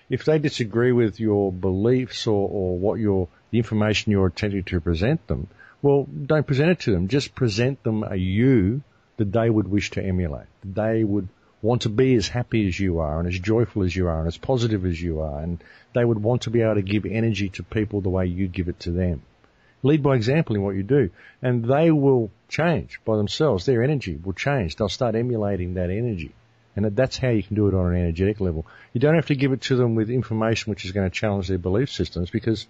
If they disagree with your beliefs or what the information you're attempting to present them, well, don't present it to them. Just present them a you that they would wish to emulate. They would want to be as happy as you are and as joyful as you are and as positive as you are. And they would want to be able to give energy to people the way you give it to them. Lead by example in what you do. And they will change by themselves. Their energy will change. They'll start emulating that energy. And that's how you can do it on an energetic level. You don't have to give it to them with information which is going to challenge their belief systems because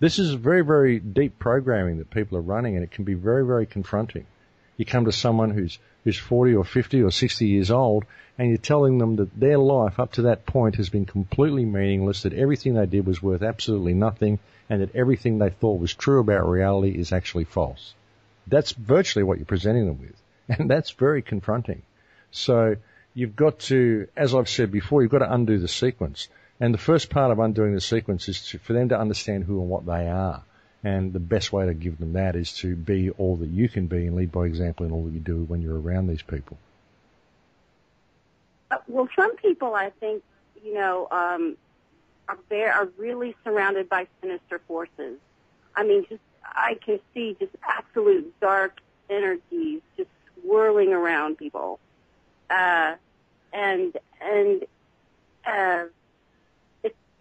this is very, very deep programming that people are running and it can be very, very confronting. You come to someone who's 40 or 50 or 60 years old and you're telling them that their life up to that point has been completely meaningless, that everything they did was worth absolutely nothing, and that everything they thought was true about reality is actually false. That's virtually what you're presenting them with. And that's very confronting. So you've got to, as I've said before, you've got to undo the sequence. And the first part of undoing the sequence is for them to understand who and what they are. And the best way to give them that is to be all that you can be and lead by example in all that you do when you're around these people. Well, some people, I think, are really surrounded by sinister forces. I can see just absolute dark energies just swirling around people.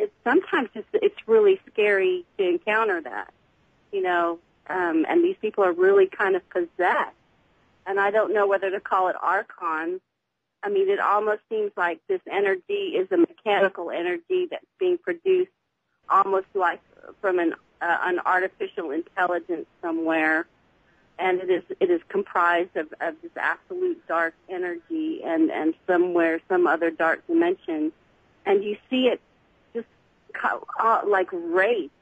It's sometimes it's really scary to encounter that, and these people are really kind of possessed. And I don't know whether to call it archons. It almost seems like this energy is a mechanical energy that's being produced almost like from an artificial intelligence somewhere. And it is comprised of this absolute dark energy and somewhere, some other dark dimension. And you see it just like wraith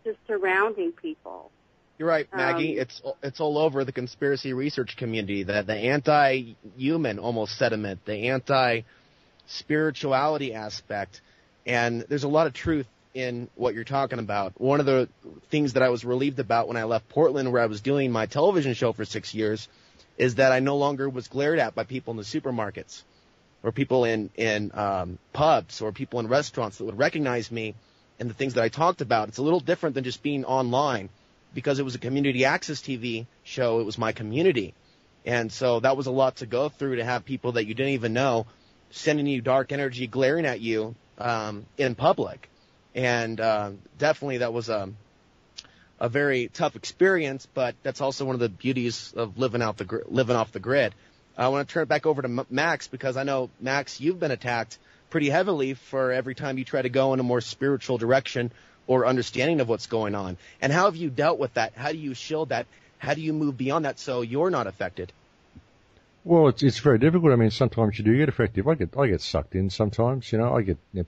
just surrounding people. You're right, Maggie. It's all over the conspiracy research community, the anti-human almost sentiment, the anti-spirituality aspect. And there's a lot of truth in what you're talking about. One of the things that I was relieved about when I left Portland, where I was doing my television show for 6 years, is that I no longer was glared at by people in the supermarkets or people in pubs or people in restaurants that would recognize me and the things that I talked about. It's a little different than just being online because it was a community access TV show. It was my community. And so that was a lot to go through to have people that you didn't even know sending you dark energy, glaring at you in public. And definitely that was a very tough experience, but that's also one of the beauties of living off the grid. I want to turn it back over to Max because I know, Max, you've been attacked pretty heavily for every time you try to go in a more spiritual direction or understanding of what's going on. And how have you dealt with that? How do you shield that? How do you move beyond that so you're not affected? Well, it's very difficult. I mean, sometimes you do get affected. I get sucked in sometimes.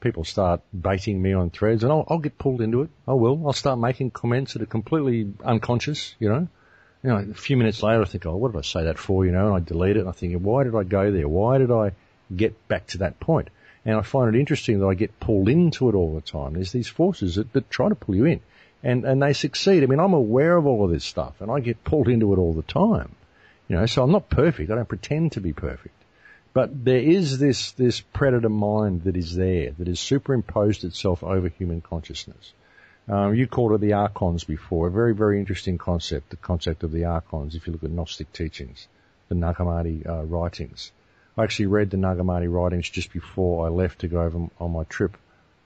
People start baiting me on threads, and I'll get pulled into it. I will. I'll start making comments that are completely unconscious. A few minutes later, I think, oh, what did I say that for? And I delete it. And I think, why did I go there? Why did I get back to that point? And I find it interesting that I get pulled into it all the time. There's these forces that try to pull you in, and they succeed. I mean, I'm aware of all of this stuff, and I get pulled into it all the time. So I'm not perfect. I don't pretend to be perfect. But there is this predator mind that is there, that has superimposed itself over human consciousness. You called it the archons before, a very, very interesting concept, the concept of the archons, if you look at Gnostic teachings, the Nag Hammadi writings. I actually read the Nag Hammadi writings just before I left to go over on my trip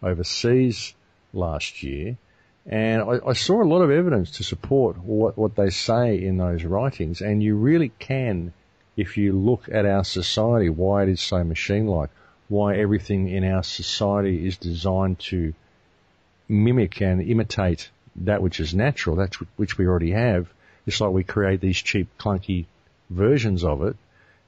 overseas last year. And I saw a lot of evidence to support what they say in those writings. And you really can, if you look at our society, why it is so machine-like, why everything in our society is designed to mimic and imitate that which is natural, that which we already have. It's like we create these cheap, clunky versions of it.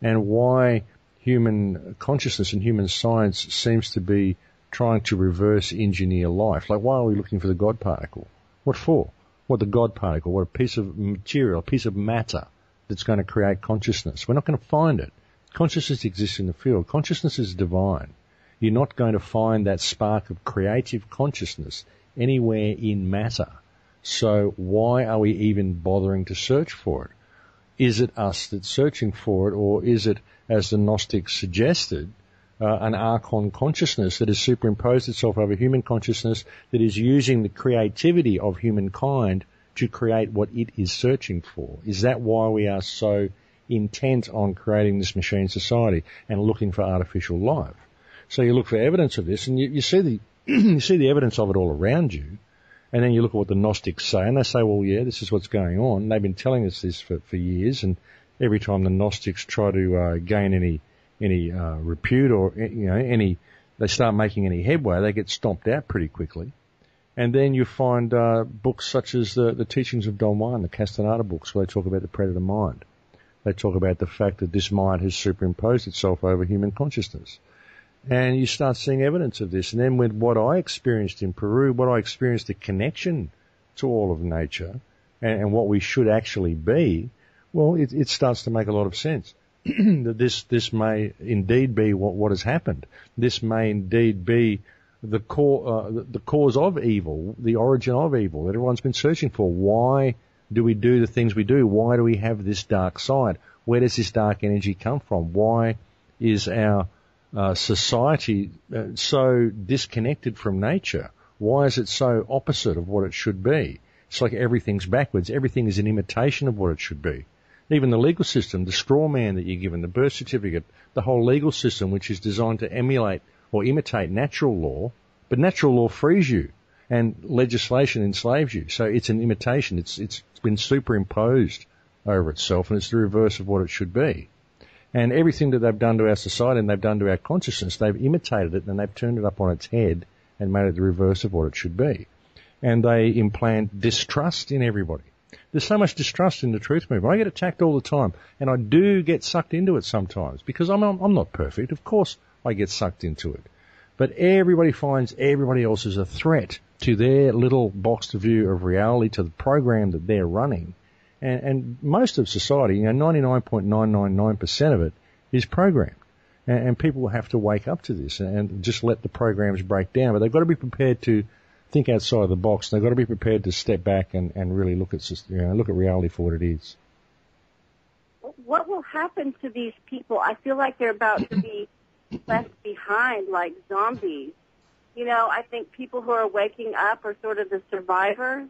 And why human consciousness and human science seems to be trying to reverse engineer life. Like, why are we looking for the God particle? What for? What the God particle? What a piece of material, a piece of matter that's going to create consciousness. We're not going to find it. Consciousness exists in the field. Consciousness is divine. You're not going to find that spark of creative consciousness anywhere in matter. So why are we even bothering to search for it? Is it us that's searching for it, or is it, as the Gnostics suggested, an archon consciousness that has superimposed itself over human consciousness, that is using the creativity of humankind to create what it is searching for? Is that why we are so intent on creating this machine society and looking for artificial life? So you look for evidence of this, and you see the you see the evidence of it all around you, and then you look at what the Gnostics say, and they say, well, yeah, this is what's going on. They've been telling us this for years, and every time the Gnostics try to gain any repute or they start making any headway, they get stomped out pretty quickly. And then you find books such as the Teachings of Don Juan, the Castaneda books, where they talk about the predator mind. They talk about the fact that this mind has superimposed itself over human consciousness. And you start seeing evidence of this. And then with what I experienced in Peru, what I experienced, the connection to all of nature and what we should actually be, well, it starts to make a lot of sense. That this may indeed be what has happened. This may indeed be the cause of evil, the origin of evil that everyone's been searching for. Why do we do the things we do? Why do we have this dark side? Where does this dark energy come from? Why is our society so disconnected from nature? Why is it so opposite of what it should be? It's like everything's backwards. Everything is an imitation of what it should be. Even the legal system, the straw man that you're given, the birth certificate, the whole legal system, which is designed to emulate or imitate natural law, but natural law frees you and legislation enslaves you. So it's an imitation. It's been superimposed over itself, and it's the reverse of what it should be. And everything that they've done to our society and they've done to our consciousness, they've imitated it and they've turned it up on its head and made it the reverse of what it should be. And they implant distrust in everybody. There's so much distrust in the truth movement. I get attacked all the time, and I do get sucked into it sometimes because I'm not perfect. Of course I get sucked into it. But everybody finds everybody else as a threat to their little boxed view of reality, to the program that they're running. And most of society, 99.999% of it is programmed. And people have to wake up to this and just let the programs break down. But they've got to be prepared to think outside the box. They've got to be prepared to step back and really look at reality for what it is. what will happen to these people? I feel like they're about to be left behind like zombies. You know, I think people who are waking up are sort of the survivors,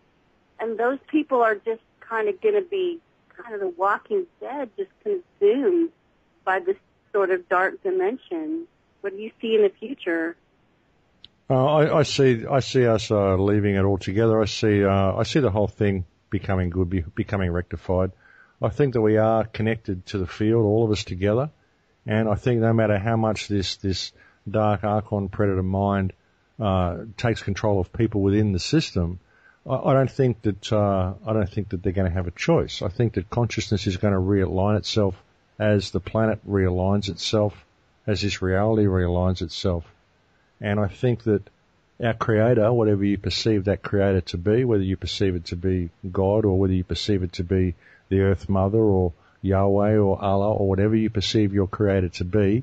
and those people are just kind of going to be kind of the walking dead, just consumed by this sort of dark dimension. What do you see in the future? I see us leaving it altogether. I see the whole thing becoming good, becoming rectified. I think that we are connected to the field, all of us together, and I think no matter how much this dark Archon predator mind takes control of people within the system, I don't think that they're going to have a choice. I think that consciousness is going to realign itself as the planet realigns itself, as this reality realigns itself. And I think that our Creator, whatever you perceive that Creator to be, whether you perceive it to be God or whether you perceive it to be the Earth Mother or Yahweh or Allah or whatever you perceive your Creator to be,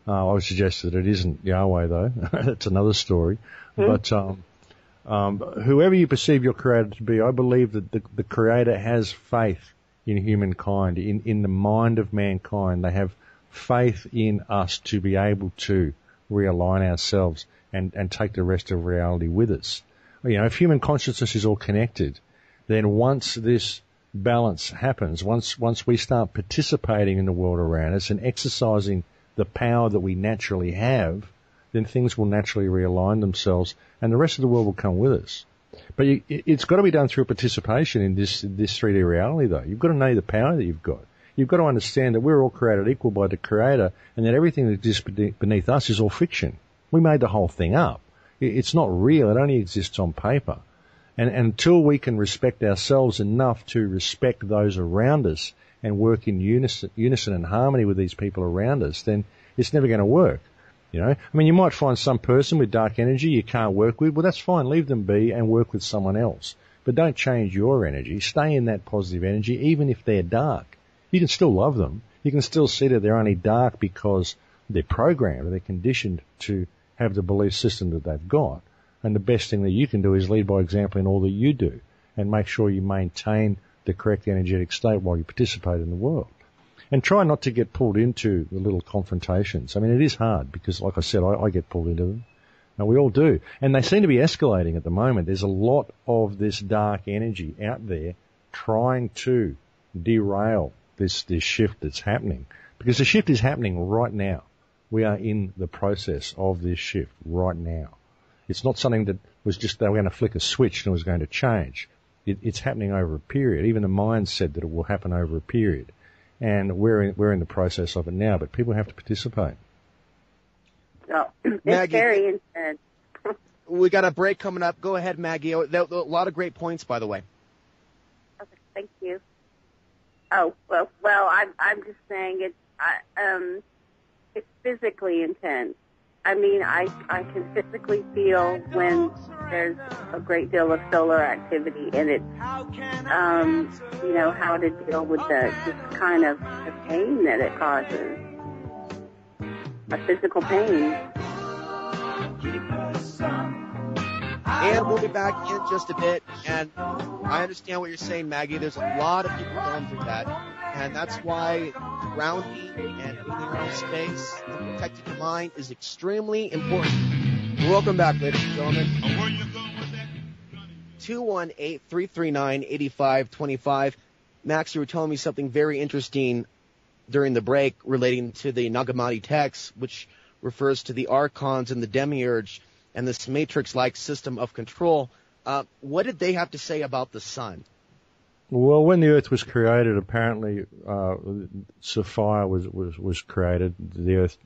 I would suggest that it isn't Yahweh though. That's another story. Mm-hmm. But whoever you perceive your Creator to be, I believe that the Creator has faith in humankind, in the mind of mankind. They have faith in us to be able to realign ourselves and take the rest of reality with us. You know, if human consciousness is all connected, then once this balance happens, once we start participating in the world around us and exercising the power that we naturally have, then things will naturally realign themselves and the rest of the world will come with us. But it's got to be done through participation in this 3D reality though. You've got to know the power that you've got. You've got to understand that we're all created equal by the Creator and that everything that exists beneath us is all fiction. We made the whole thing up. It's not real. It only exists on paper. And until we can respect ourselves enough to respect those around us and work in unison and harmony with these people around us, then it's never going to work. You know, I mean, you might find some person with dark energy you can't work with. Well, that's fine. Leave them be and work with someone else. But don't change your energy. Stay in that positive energy, even if they're dark. You can still love them. You can still see that they're only dark because they're programmed or they're conditioned to have the belief system that they've got. And the best thing that you can do is lead by example in all that you do and make sure you maintain the correct energetic state while you participate in the world. And try not to get pulled into the little confrontations. I mean, it is hard because, like I said, I get pulled into them. And we all do. And they seem to be escalating at the moment. There's a lot of this dark energy out there trying to derail this shift that's happening. Because the shift is happening right now. We are in the process of this shift right now. It's not something that was just they were going to flick a switch and it was going to change. It's happening over a period. Even the mind said that it will happen over a period. And we're in the process of it now, but people have to participate. Oh, it's Maggie, very intense. We got a break coming up. Go ahead, Maggie. A lot of great points, by the way. Okay, thank you. Oh, well, I'm just saying it's physically intense. I mean, I can physically feel when there's a great deal of solar activity, and it's, you know, how to deal with this kind of the pain that it causes, a physical pain. And we'll be back in just a bit. And I understand what you're saying, Maggie. There's a lot of people going through that. And that's why grounding and being in your own space and protecting your mind is extremely important. Welcome back, ladies and gentlemen. 218-339-8525. Max, you were telling me something very interesting during the break relating to the Nagamati text, which refers to the archons and the demiurge and this matrix-like system of control. What did they have to say about the sun? Well, when the Earth was created, apparently Sophia was created. The Earth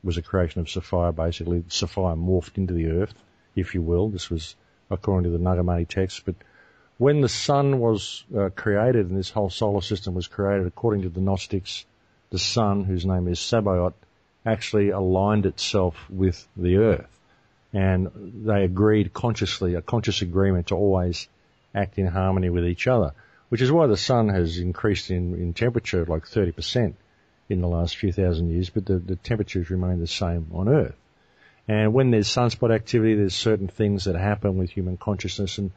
was a creation of Sophia, basically. Sophia morphed into the Earth, if you will. This was according to the Nagamati text. But when the sun was created and this whole solar system was created, according to the Gnostics, the sun, whose name is Sabaoth, actually aligned itself with the Earth. And they agreed consciously, a conscious agreement to always act in harmony with each other, which is why the sun has increased in temperature like 30% in the last few thousand years, but the temperatures remain the same on Earth. And when there's sunspot activity, there's certain things that happen with human consciousness, and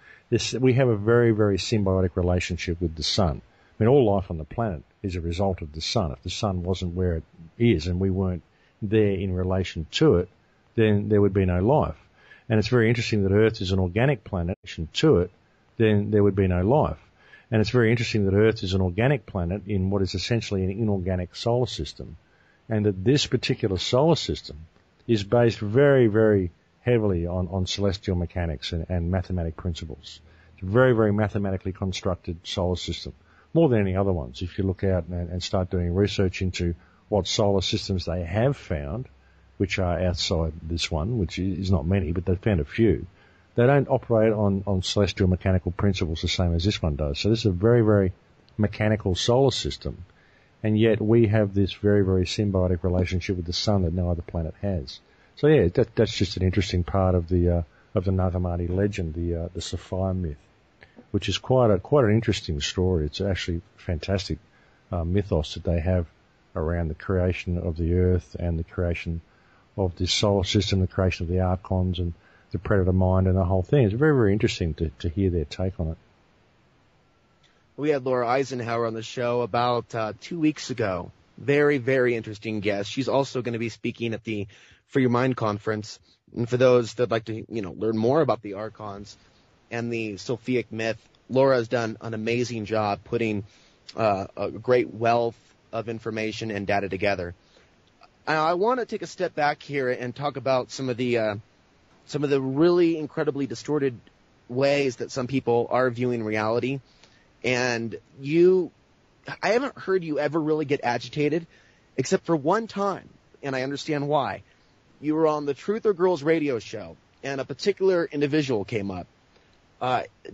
we have a very, very symbiotic relationship with the sun. I mean, all life on the planet is a result of the sun. If the sun wasn't where it is and we weren't there in relation to it, then there would be no life. And it's very interesting that Earth is an organic planet. To it, then there would be no life. And it's very interesting that Earth is an organic planet in what is essentially an inorganic solar system, and that this particular solar system is based very, very heavily on celestial mechanics and mathematic principles. It's a very, very mathematically constructed solar system, more than any other ones. If you look out and start doing research into what solar systems they have found, which are outside this one, which is not many, but they've found a few, they don't operate on celestial mechanical principles the same as this one does. So this is a very, very mechanical solar system, and yet we have this very, very symbiotic relationship with the sun that no other planet has. So yeah, that's just an interesting part of the Nag Hammadi legend, the Sapphire myth, which is quite an interesting story. It's actually fantastic mythos that they have around the creation of the Earth and the creation of this solar system, the creation of the archons and the predator mind and the whole thing. It's very, very interesting to hear their take on it. We had Laura Eisenhower on the show about 2 weeks ago. Very, very interesting guest. She's also going to be speaking at the For Your Mind conference. And for those that like to, learn more about the archons and the Sophic myth, Laura has done an amazing job putting a great wealth of information and data together. I want to take a step back here and talk about some of the really incredibly distorted ways that some people are viewing reality. And I haven't heard you ever really get agitated, except for one time, and I understand why. You were on the Truth or Girls radio show, and a particular individual came up,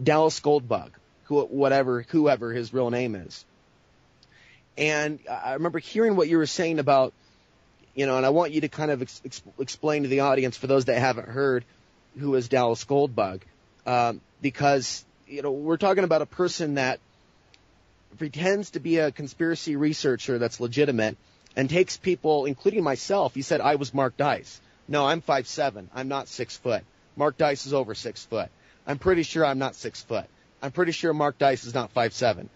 Dallas Goldbug, whoever his real name is. And I remember hearing what you were saying about, and I want you to kind of explain to the audience, for those that haven't heard, who is Dallas Goldbug, because, we're talking about a person that pretends to be a conspiracy researcher that's legitimate and takes people, including myself. He said I was Mark Dice. No, I'm 5'7". I'm not 6 foot. Mark Dice is over 6 foot. I'm pretty sure I'm not 6 foot. I'm pretty sure Mark Dice is not 5'7".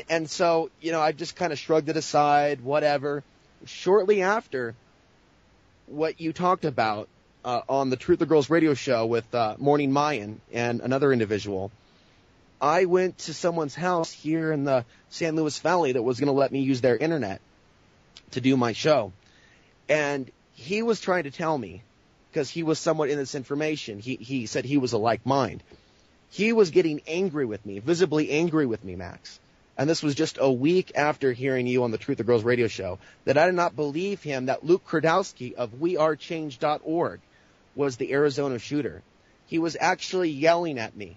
And so, I just kind of shrugged it aside, whatever. Shortly after what you talked about on the Truth or Girls radio show with Morning Mayan and another individual, I went to someone's house here in the San Luis Valley that was going to let me use their internet to do my show. And he was trying to tell me, because he was somewhat in this information, he said he was a like mind. He was getting angry with me, visibly angry with me, Max. And this was just a week after hearing you on the Truth or Girls radio show, that I did not believe him that Luke Kradowski of wearechange.org was the Arizona shooter. He was actually yelling at me.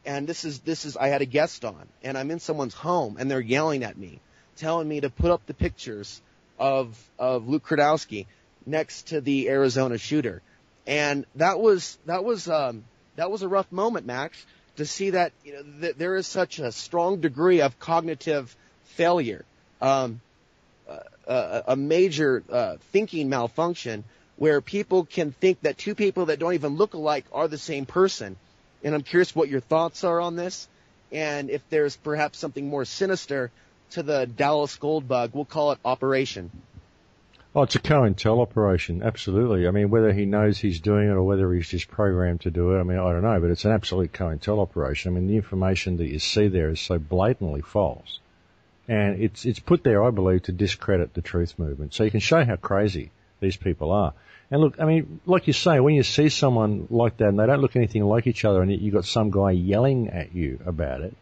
And this is I had a guest on, and I'm in someone's home, and they're yelling at me, telling me to put up the pictures of Luke Kradowski next to the Arizona shooter. And that was a rough moment, Max, to see that that there is such a strong degree of cognitive failure, a major thinking malfunction, where people can think that two people that don't even look alike are the same person. And I'm curious what your thoughts are on this, and if there's perhaps something more sinister to the Dallas Goldbug. We'll call it Operation. Oh, it's a COINTEL operation, absolutely. I mean, whether he knows he's doing it or whether he's just programmed to do it, I mean, I don't know, but it's an absolute COINTEL operation. I mean, the information that you see there is so blatantly false. And it's put there, I believe, to discredit the truth movement. So you can show how crazy these people are. And look, I mean, like you say, when you see someone like that and they don't look anything like each other and you've got some guy yelling at you about it,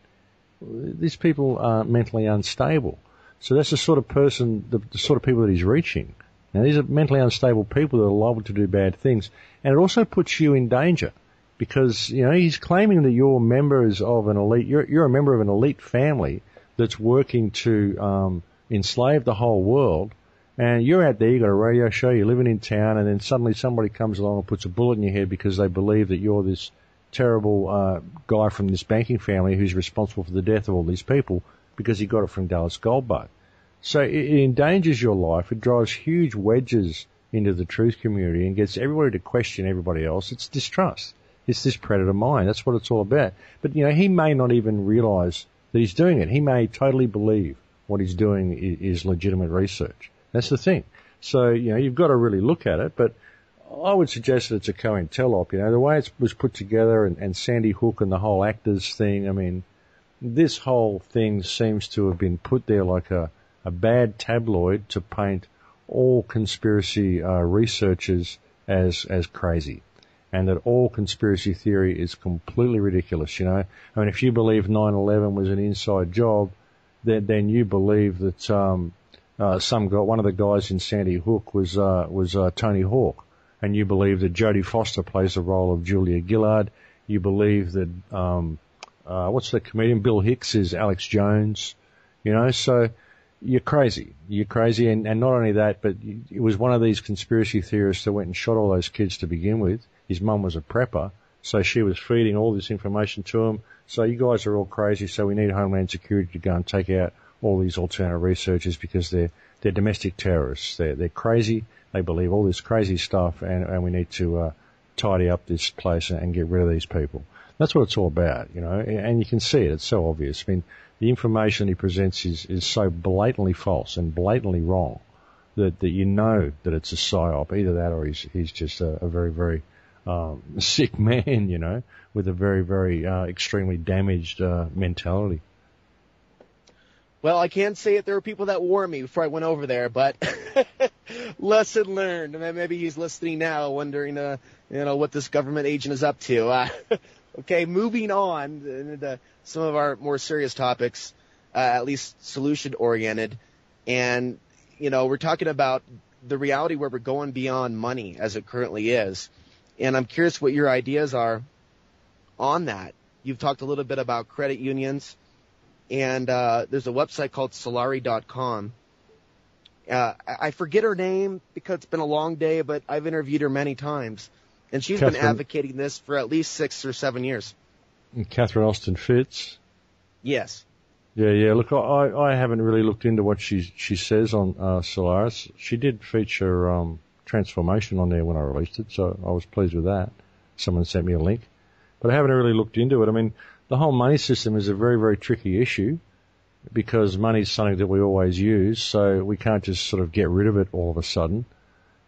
these people are mentally unstable. So that's the sort of person, the sort of people that he's reaching. Now, these are mentally unstable people that are liable to do bad things. And it also puts you in danger because, he's claiming that you're members of an elite, you're a member of an elite family that's working to enslave the whole world. And you're out there, you've got a radio show, you're living in town, and then suddenly somebody comes along and puts a bullet in your head because they believe that you're this terrible guy from this banking family who's responsible for the death of all these people because he got it from Dallas Goldbug. So it endangers your life. It drives huge wedges into the truth community and gets everybody to question everybody else. It's distrust. It's this predator mind. That's what it's all about. But, he may not even realize that he's doing it. He may totally believe what he's doing is legitimate research. That's the thing. So, you've got to really look at it, but I would suggest that it's a COINTELOP. The way it was put together and Sandy Hook and the whole actors thing, I mean, this whole thing seems to have been put there like a bad tabloid to paint all conspiracy researchers as crazy, and that all conspiracy theory is completely ridiculous. I mean, if you believe 9/11 was an inside job, then you believe that some guy, one of the guys in Sandy Hook was Tony Hawk, and you believe that Jodie Foster plays the role of Julia Gillard. You believe that what's the comedian, Bill Hicks, is Alex Jones. So you're crazy. You're crazy, and not only that, but it was one of these conspiracy theorists that went and shot all those kids to begin with. His mum was a prepper, so she was feeding all this information to him. So you guys are all crazy, so we need Homeland Security to go and take out all these alternative researchers because they're domestic terrorists. They're crazy. They believe all this crazy stuff, and we need to tidy up this place and get rid of these people. That's what it's all about, and you can see it. It's so obvious. I mean, the information he presents is so blatantly false and blatantly wrong that you know that it's a psyop. Either that or he's just a very, very sick man, with a very, very extremely damaged mentality. Well, I can't say it. There were people that warned me before I went over there, but lesson learned. Maybe he's listening now, wondering, what this government agent is up to. Okay, moving on to some of our more serious topics, at least solution-oriented. And, we're talking about the reality where we're going beyond money as it currently is. And I'm curious what your ideas are on that. You've talked a little bit about credit unions, and there's a website called Solari.com. I forget her name because it's been a long day, but I've interviewed her many times. And she's been advocating this for at least 6 or 7 years. Catherine Austin Fitz? Yes. Yeah. Look, I haven't really looked into what she says on Solaris. She did feature Transformation on there when I released it, so I was pleased with that. Someone sent me a link. But I haven't really looked into it. I mean, the whole money system is a very, very tricky issue because money is something that we always use, so we can't just sort of get rid of it all of a sudden.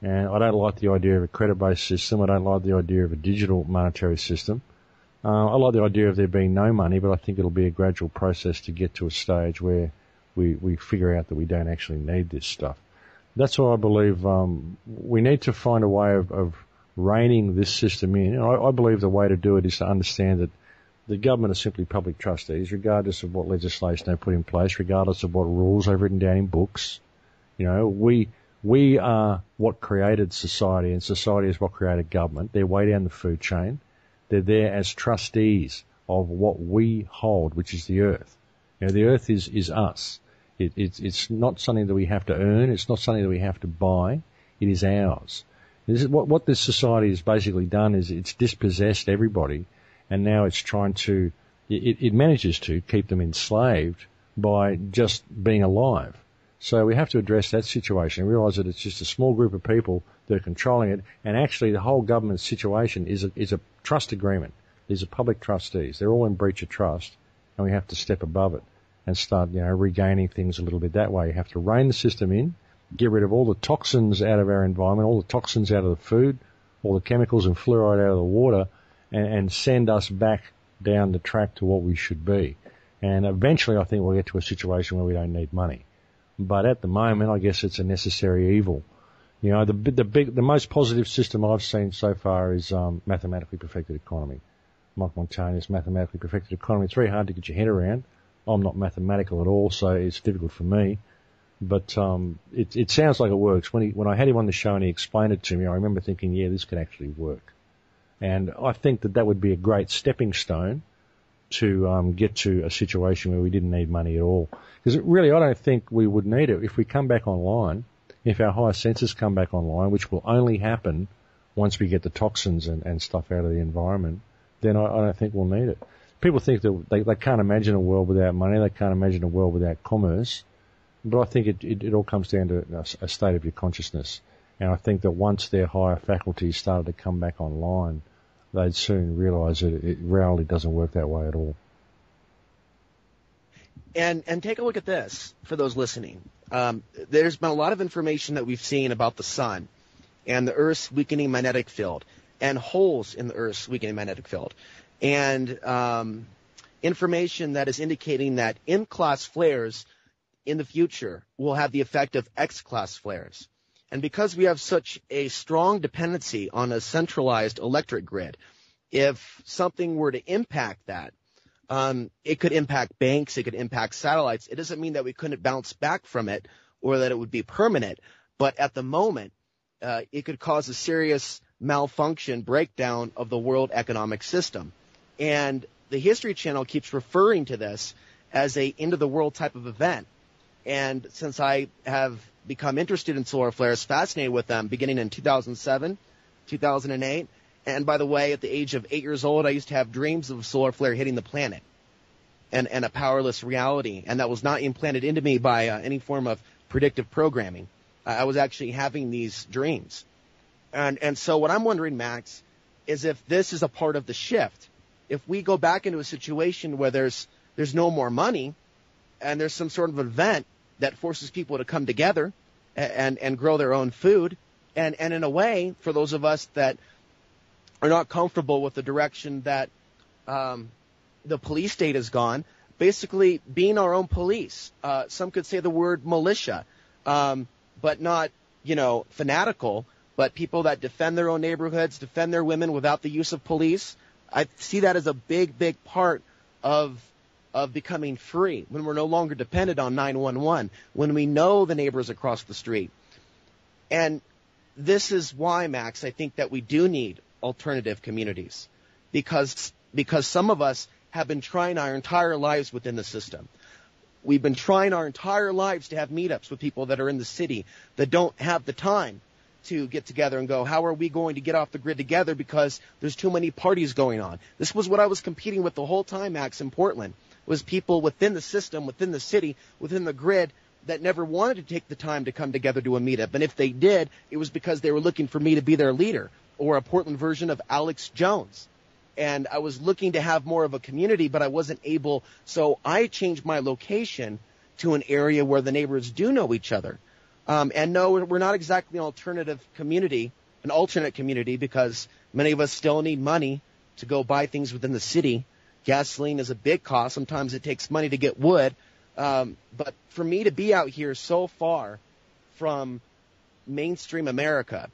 And I don't like the idea of a credit-based system. I don't like the idea of a digital monetary system. I like the idea of there being no money, but I think it'll be a gradual process to get to a stage where we figure out that we don't actually need this stuff. That's why I believe we need to find a way of reining this system in. And I believe the way to do it is to understand that the government are simply public trustees, regardless of what legislation they put in place, regardless of what rules they've written down in books. We are what created society, and society is what created government. They're way down the food chain. They're there as trustees of what we hold, which is the earth. The earth is us. It's not something that we have to earn. It's not something that we have to buy. It is ours. This is what this society has basically done is it's dispossessed everybody, and now it's trying to, it manages to keep them enslaved by just being alive. So we have to address that situation and realise that it's just a small group of people that are controlling it, and actually the whole government situation is a trust agreement. These are public trustees. They're all in breach of trust, and we have to step above it and start, regaining things a little bit that way. You have to rein the system in, get rid of all the toxins out of our environment, all the toxins out of the food, all the chemicals and fluoride out of the water, and send us back down the track to what we should be. And eventually I think we'll get to a situation where we don't need money. But at the moment, I guess it's a necessary evil. The most positive system I've seen so far is mathematically perfected economy. Mike Montaigne's mathematically perfected economy. It's very hard to get your head around. I'm not mathematical at all, so it's difficult for me. But it sounds like it works. When I had him on the show and he explained it to me, I remember thinking, yeah, this could actually work. And I think that would be a great stepping stone to get to a situation where we didn't need money at all. Because really, I don't think we would need it. If we come back online, if our higher senses come back online, which will only happen once we get the toxins and stuff out of the environment, then I don't think we'll need it. People think that they can't imagine a world without money, they can't imagine a world without commerce, but I think it all comes down to a state of your consciousness. And I think that once their higher faculties started to come back online, they'd soon realise that reality doesn't work that way at all. And take a look at this for those listening. There's been a lot of information that we've seen about the sun and the Earth's weakening magnetic field and holes in the Earth's weakening magnetic field. And information that is indicating that M-class flares in the future will have the effect of X-class flares. And because we have such a strong dependency on a centralized electric grid, if something were to impact that, it could impact banks, it could impact satellites. It doesn't mean that we couldn't bounce back from it or that it would be permanent, but at the moment, it could cause a serious malfunction, breakdown of the world economic system. And the History Channel keeps referring to this as a end-of-the-world type of event. And since I have become interested in solar flares, fascinated with them, beginning in 2007, 2008, and by the way, at the age of 8 years old, I used to have dreams of a solar flare hitting the planet and a powerless reality. And that was not implanted into me by any form of predictive programming. I was actually having these dreams. And so what I'm wondering, Max, is if this is a part of the shift. If we go back into a situation where there's no more money and there's some sort of event that forces people to come together and grow their own food, and in a way, for those of us that are not comfortable with the direction that the police state has gone, basically being our own police. Some could say the word militia, but not, fanatical, but people that defend their own neighborhoods, defend their women without the use of police. I see that as a big, big part of becoming free, when we're no longer dependent on 911, when we know the neighbors across the street. And this is why, Max, I think that we do need alternative communities, because some of us have been trying our entire lives within the system. We've been trying our entire lives to have meetups with people that are in the city that don't have the time to get together and go, how are we going to get off the grid together because there's too many parties going on? This was what I was competing with the whole time, Max, in Portland, was people within the system, within the city, within the grid that never wanted to take the time to come together to a meetup. And if they did, it was because they were looking for me to be their leader, or a Portland version of Alex Jones. And I was looking to have more of a community, but I wasn't able. So I changed my location to an area where the neighbors do know each other. And no, we're not exactly an alternate community, because many of us still need money to go buy things within the city. Gasoline is a big cost. Sometimes it takes money to get wood. But for me to be out here so far from mainstream America,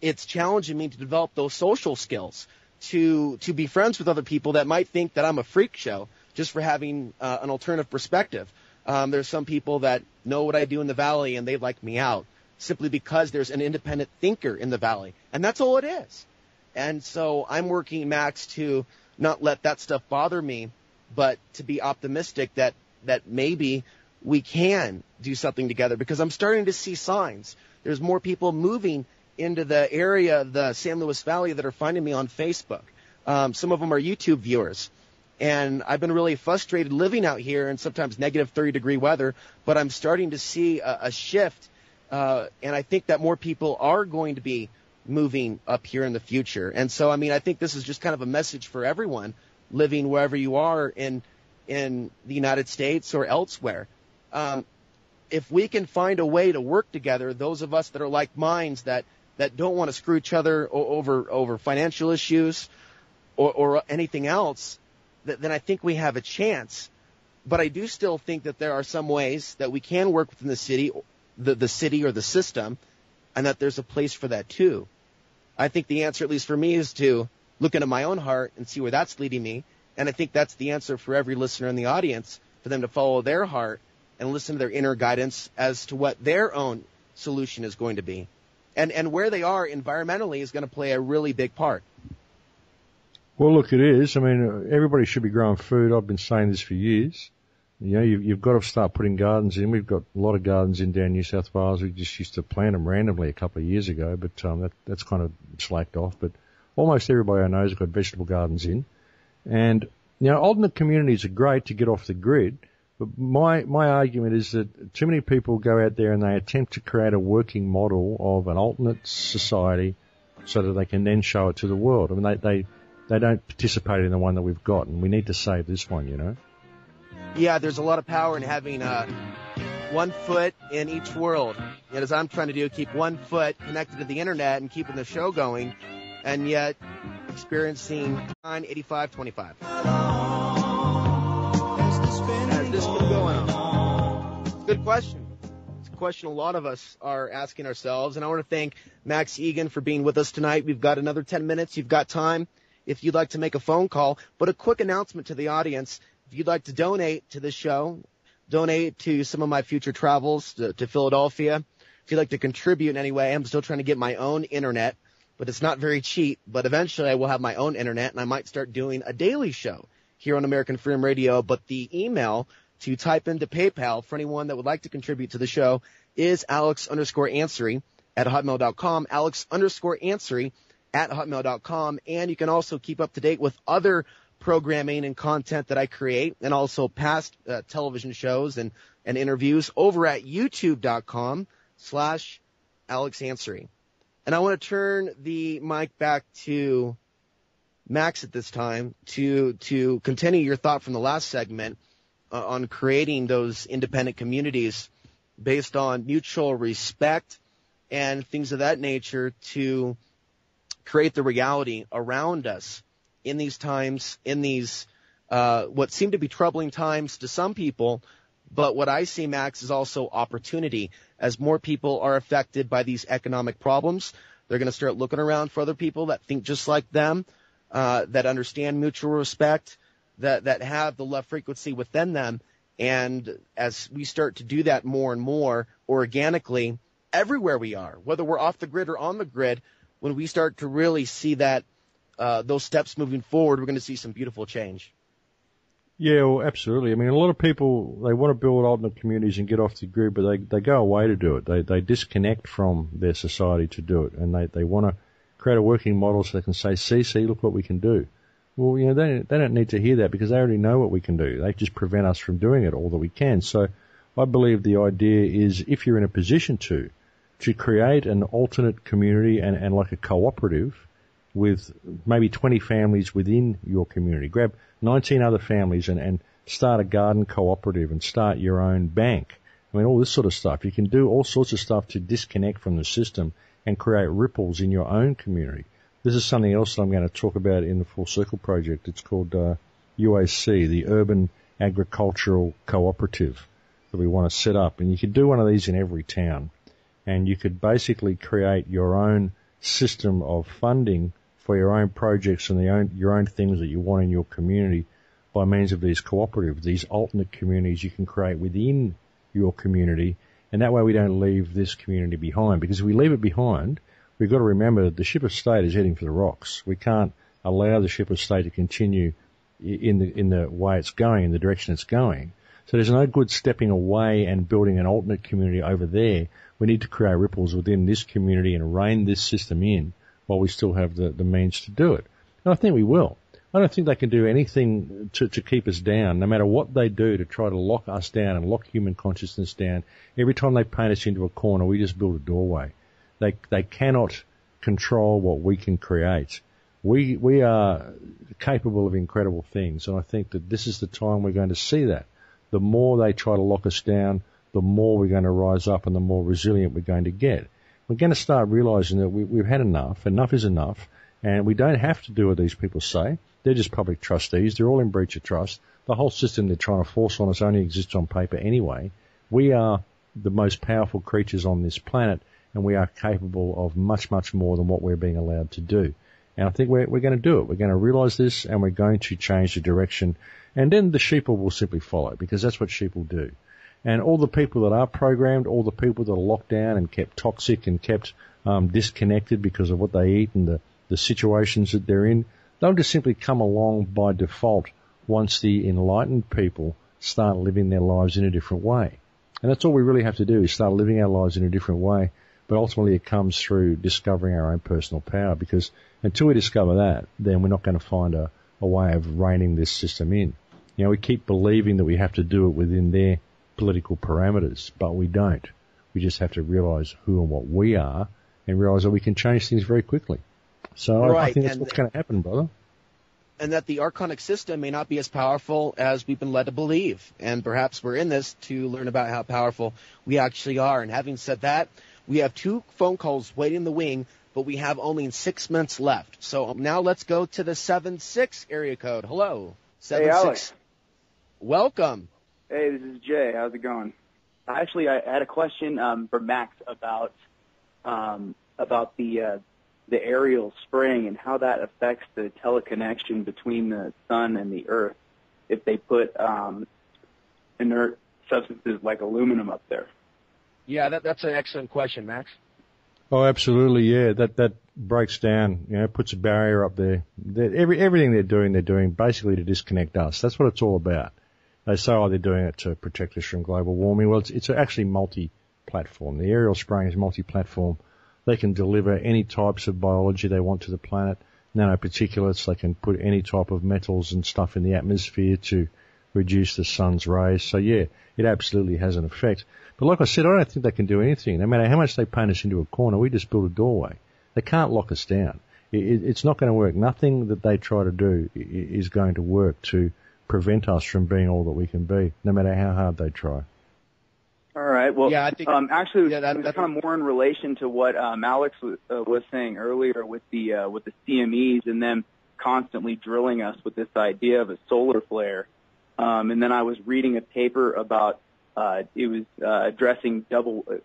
it's challenging me to develop those social skills, to be friends with other people that might think that I'm a freak show just for having an alternative perspective. There's some people that know what I do in the Valley and they like me out simply because there's an independent thinker in the Valley. And that's all it is. And so I'm working, Max, to not let that stuff bother me, but to be optimistic that maybe we can do something together, because I'm starting to see signs. There's more people moving into the area of the San Luis Valley that are finding me on Facebook. Some of them are YouTube viewers. And I've been really frustrated living out here in sometimes negative 30-degree weather, but I'm starting to see a shift, and I think that more people are going to be moving up here in the future. And so, I think this is just kind of a message for everyone living wherever you are in the United States or elsewhere. If we can find a way to work together, those of us that are like minds that don't want to screw each other over financial issues or anything else, then I think we have a chance. But I do still think that there are some ways that we can work within the city, the city or the system, and that there's a place for that too. I think the answer, at least for me, is to look into my own heart and see where that's leading me. And I think that's the answer for every listener in the audience, for them to follow their heart and listen to their inner guidance as to what their own solution is going to be. And where they are environmentally is going to play a really big part. Well, look, it is. Everybody should be growing food. I've been saying this for years. You've got to start putting gardens in. We've got a lot of gardens in down New South Wales. We just used to plant them randomly a couple of years ago, but that's kind of slacked off. But almost everybody I know has got vegetable gardens in. And, alternate communities are great to get off the grid. But my argument is that too many people go out there and they attempt to create a working model of an alternate society so that they can then show it to the world. They don't participate in the one that we've got, and we need to save this one, Yeah, there's a lot of power in having 1 foot in each world. And as I'm trying to do, keep 1 foot connected to the internet and keeping the show going, and yet experiencing 98525. Has this been going on? Good question. It's a question a lot of us are asking ourselves, and I want to thank Max Igan for being with us tonight. We've got another 10 minutes. You've got time if you'd like to make a phone call. But a quick announcement to the audience. If you'd like to donate to this show, donate to some of my future travels to Philadelphia. If you'd like to contribute in any way, I'm still trying to get my own internet, but it's not very cheap. But eventually I will have my own internet, and I might start doing a daily show here on American Freedom Radio. But the email to type into PayPal for anyone that would like to contribute to the show is alex_ansary at hotmail.com, alex_ansary at hotmail.com. And you can also keep up to date with other programming and content that I create, and also past television shows and interviews over at youtube.com/AlexAnsary. And I want to turn the mic back to Max at this time to continue your thought from the last segment on creating those independent communities based on mutual respect and things of that nature to create the reality around us in these times, in these what seem to be troubling times to some people. But what I see, Max, is also opportunity. As more people are affected by these economic problems, they're going to start looking around for other people that think just like them, that understand mutual respect, that have the love frequency within them. And as we start to do that more and more organically, everywhere we are, whether we're off the grid or on the grid, when we start to really see that those steps moving forward, we're going to see some beautiful change. Yeah, well, absolutely. I mean, a lot of people, they want to build alternate communities and get off the grid, but they go away to do it. They disconnect from their society to do it, and they want to create a working model so they can say, see, look what we can do. Well, they don't need to hear that because they already know what we can do. They just prevent us from doing it all that we can. So I believe the idea is, if you're in a position to create an alternate community and like a cooperative with maybe 20 families within your community. Grab 19 other families and start a garden cooperative and start your own bank. I mean, all this sort of stuff. You can do all sorts of stuff to disconnect from the system and create ripples in your own community. This is something else that I'm going to talk about in the Full Circle project. It's called UAC, the Urban Agricultural Cooperative, that we want to set up. And you could do one of these in every town. And you could basically create your own system of funding for your own projects and your own things that you want in your community by means of these cooperatives, these alternate communities you can create within your community. And that way we don't leave this community behind. Because if we leave it behind, we've got to remember that the ship of state is heading for the rocks. We can't allow the ship of state to continue in the way it's going, in the direction it's going. So there's no good stepping away and building an alternate community over there. We need to create ripples within this community and rein this system in while we still have the means to do it. And I think we will. I don't think they can do anything to keep us down, no matter what they do to try to lock us down and lock human consciousness down. Every time they paint us into a corner, we just build a doorway. They cannot control what we can create. We are capable of incredible things, and I think that this is the time we're going to see that. The more they try to lock us down, the more we're going to rise up and the more resilient we're going to get. We're going to start realizing that we've had enough. Enough is enough. And we don't have to do what these people say. They're just public trustees. They're all in breach of trust. The whole system they're trying to force on us only exists on paper anyway. We are the most powerful creatures on this planet, and we are capable of much, much more than what we're being allowed to do. And I think we're going to do it. We're going to realize this, and we're going to change the direction. And then the sheeple will simply follow, because that's what sheep will do. And all the people that are programmed, all the people that are locked down and kept toxic and kept disconnected because of what they eat and the situations that they're in, they'll just simply come along by default once the enlightened people start living their lives in a different way. And that's all we really have to do, is start living our lives in a different way. But ultimately it comes through discovering our own personal power, because until we discover that, then we're not going to find a way of reining this system in. You know, we keep believing that we have to do it within their political parameters, but we don't. We just have to realize who and what we are and realize that we can change things very quickly. So right. I think that's what's going to happen, brother. and that the archonic system may not be as powerful as we've been led to believe. And perhaps we're in this to learn about how powerful we actually are. And having said that, we have 2 phone calls waiting in the wing, but we have only 6 minutes left. So now let's go to the 7-6 area code. Hello. 7-6. Hey, Alex. Welcome. Hey, this is Jay. How's it going? Actually, I had a question for Max about the aerial spraying and how that affects the teleconnection between the sun and the earth if they put inert substances like aluminum up there. Yeah, that's an excellent question, Max. Oh, absolutely, yeah. That breaks down, puts a barrier up there. Everything they're doing basically to disconnect us. That's what it's all about. They say, they're doing it to protect us from global warming. Well, it's actually multi-platform. The aerial spraying is multi-platform. They can deliver any types of biology they want to the planet, nanoparticulates. They can put any type of metals and stuff in the atmosphere to reduce the sun's rays. So, yeah, it absolutely has an effect. But like I said, I don't think they can do anything. No matter how much they paint us into a corner, we just build a doorway. They can't lock us down. It's not going to work. Nothing that they try to do is going to work to prevent us from being all that we can be, no matter how hard they try. All right. Well, yeah, I think, actually, that's kind of more in relation to what Alex was saying earlier with the CMEs and them constantly drilling us with this idea of a solar flare. And then I was reading a paper about it was addressing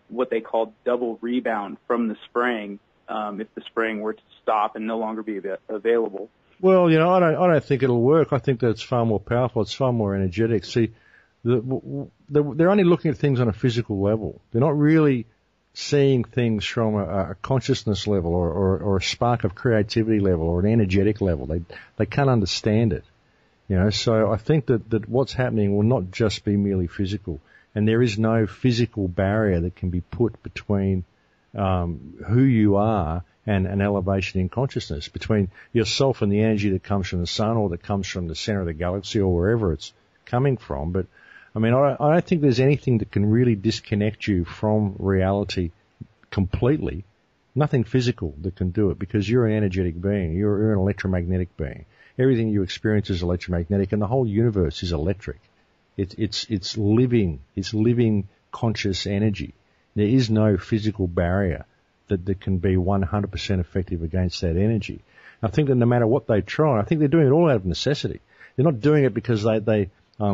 what they called double rebound from the spraying if the spraying were to stop and no longer be available. Well, I don't think it'll work. I think that it's far more powerful. It's far more energetic. See, they're only looking at things on a physical level. They're not really seeing things from a consciousness level or a spark of creativity level or an energetic level. They can't understand it. So I think that what's happening will not just be merely physical, and there is no physical barrier that can be put between who you are and an elevation in consciousness, between yourself and the energy that comes from the sun or that comes from the center of the galaxy or wherever it's coming from. But I don't think there's anything that can really disconnect you from reality completely. Nothing physical that can do it, because you're an energetic being. You're an electromagnetic being. Everything you experience is electromagnetic, and the whole universe is electric. It's living conscious energy. There is no physical barrier that can be 100% effective against that energy. I think that no matter what they try, I think they're doing it all out of necessity. They're not doing it because they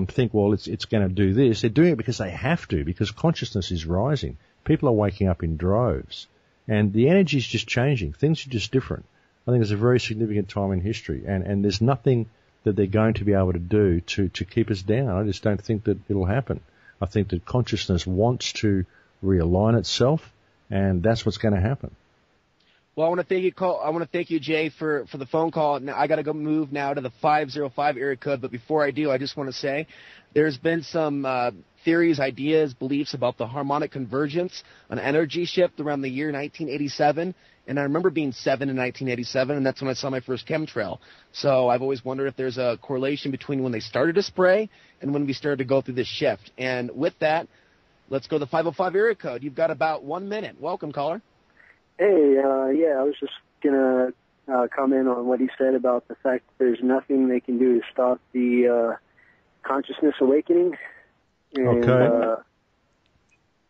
think, well, it's going to do this. They're doing it because they have to, because consciousness is rising. People are waking up in droves, and the energy is just changing. Things are just different. I think it's a very significant time in history, and there's nothing that they're going to be able to do to keep us down. I just don't think that it'll happen. I think that consciousness wants to realign itself, and that's what's going to happen. Well, I want to thank you, Jay, for the phone call. Now I got to go move now to the 505 area code, but before I do, I just want to say there's been some theories, ideas, beliefs about the harmonic convergence, an energy shift around the year 1987. And I remember being 7 in 1987, and that's when I saw my first chemtrail. So I've always wondered if there's a correlation between when they started to spray and when we started to go through this shift. And with that, let's go to the 505 area code. You've got about 1 minute. Welcome, caller. Hey, I was just going to comment on what he said about the fact that there's nothing they can do to stop the consciousness awakening. And, okay.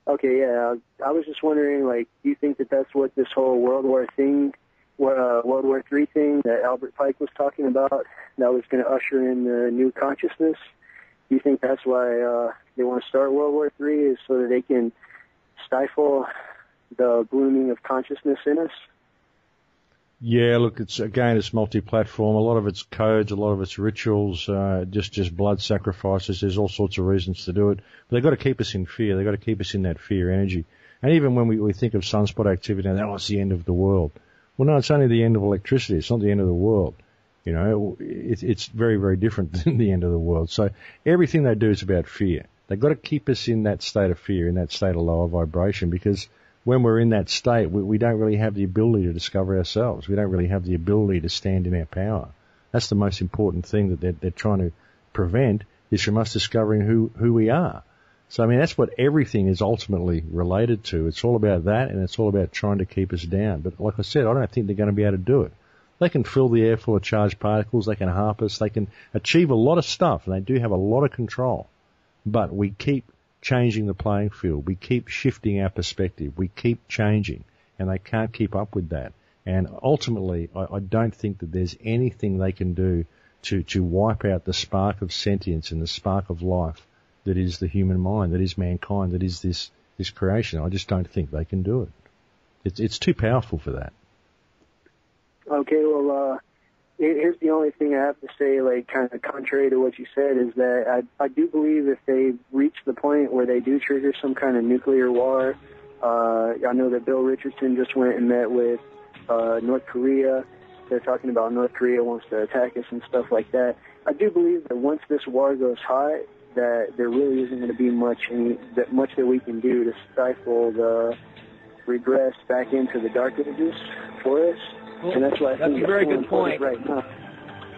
Okay, yeah. I was just wondering, do you think that that's what this whole World War III thing that Albert Pike was talking about, that was going to usher in the new consciousness? Do you think that's why they want to start World War III, is so that they can stifle the blooming of consciousness in us? Yeah, look, it's multi-platform. A lot of it's codes, a lot of it's rituals, just blood sacrifices. There's all sorts of reasons to do it. But they've got to keep us in fear. They've got to keep us in that fear energy. And even when we think of sunspot activity, and it's the end of the world. Well, no, it's only the end of electricity. It's not the end of the world. It's very, very different than the end of the world. So everything they do is about fear. They've got to keep us in that state of fear, in that state of lower vibration, because when we're in that state, we don't really have the ability to discover ourselves. We don't really have the ability to stand in our power. That's the most important thing that they're trying to prevent, is from us discovering who we are. So, that's what everything is ultimately related to. It's all about that, and it's all about trying to keep us down. But like I said, I don't think they're going to be able to do it. They can fill the air full of charged particles. They can harvest. They can achieve a lot of stuff, and they do have a lot of control. But we keep changing the playing field. We keep shifting our perspective. We keep changing, and they can't keep up with that. And ultimately, I don't think that there's anything they can do to wipe out the spark of sentience and the spark of life that is the human mind, that is mankind, that is this creation. I just don't think they can do it. It's too powerful for that. Okay, well, here's the only thing I have to say, like, kind of contrary to what you said, is that I do believe if they reach the point where they do trigger some kind of nuclear war, I know that Bill Richardson just went and met with North Korea. They're talking about North Korea wants to attack us and stuff like that. I do believe that once this war goes hot, that there really isn't going to be much that we can do to stifle the regress back into the dark ages for us. Well, and that's why I think a very good point. Right now.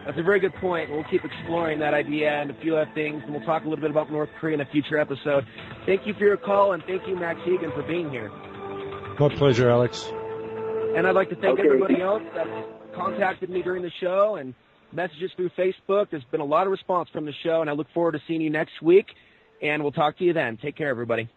That's a very good point. We'll keep exploring that idea and a few other things, and we'll talk a little bit about North Korea in a future episode. Thank you for your call, and thank you, Max Igan, for being here. My pleasure, Alex. And I'd like to thank everybody else that contacted me during the show and messages through Facebook. There's been a lot of response from the show, and I look forward to seeing you next week, and we'll talk to you then. Take care, everybody.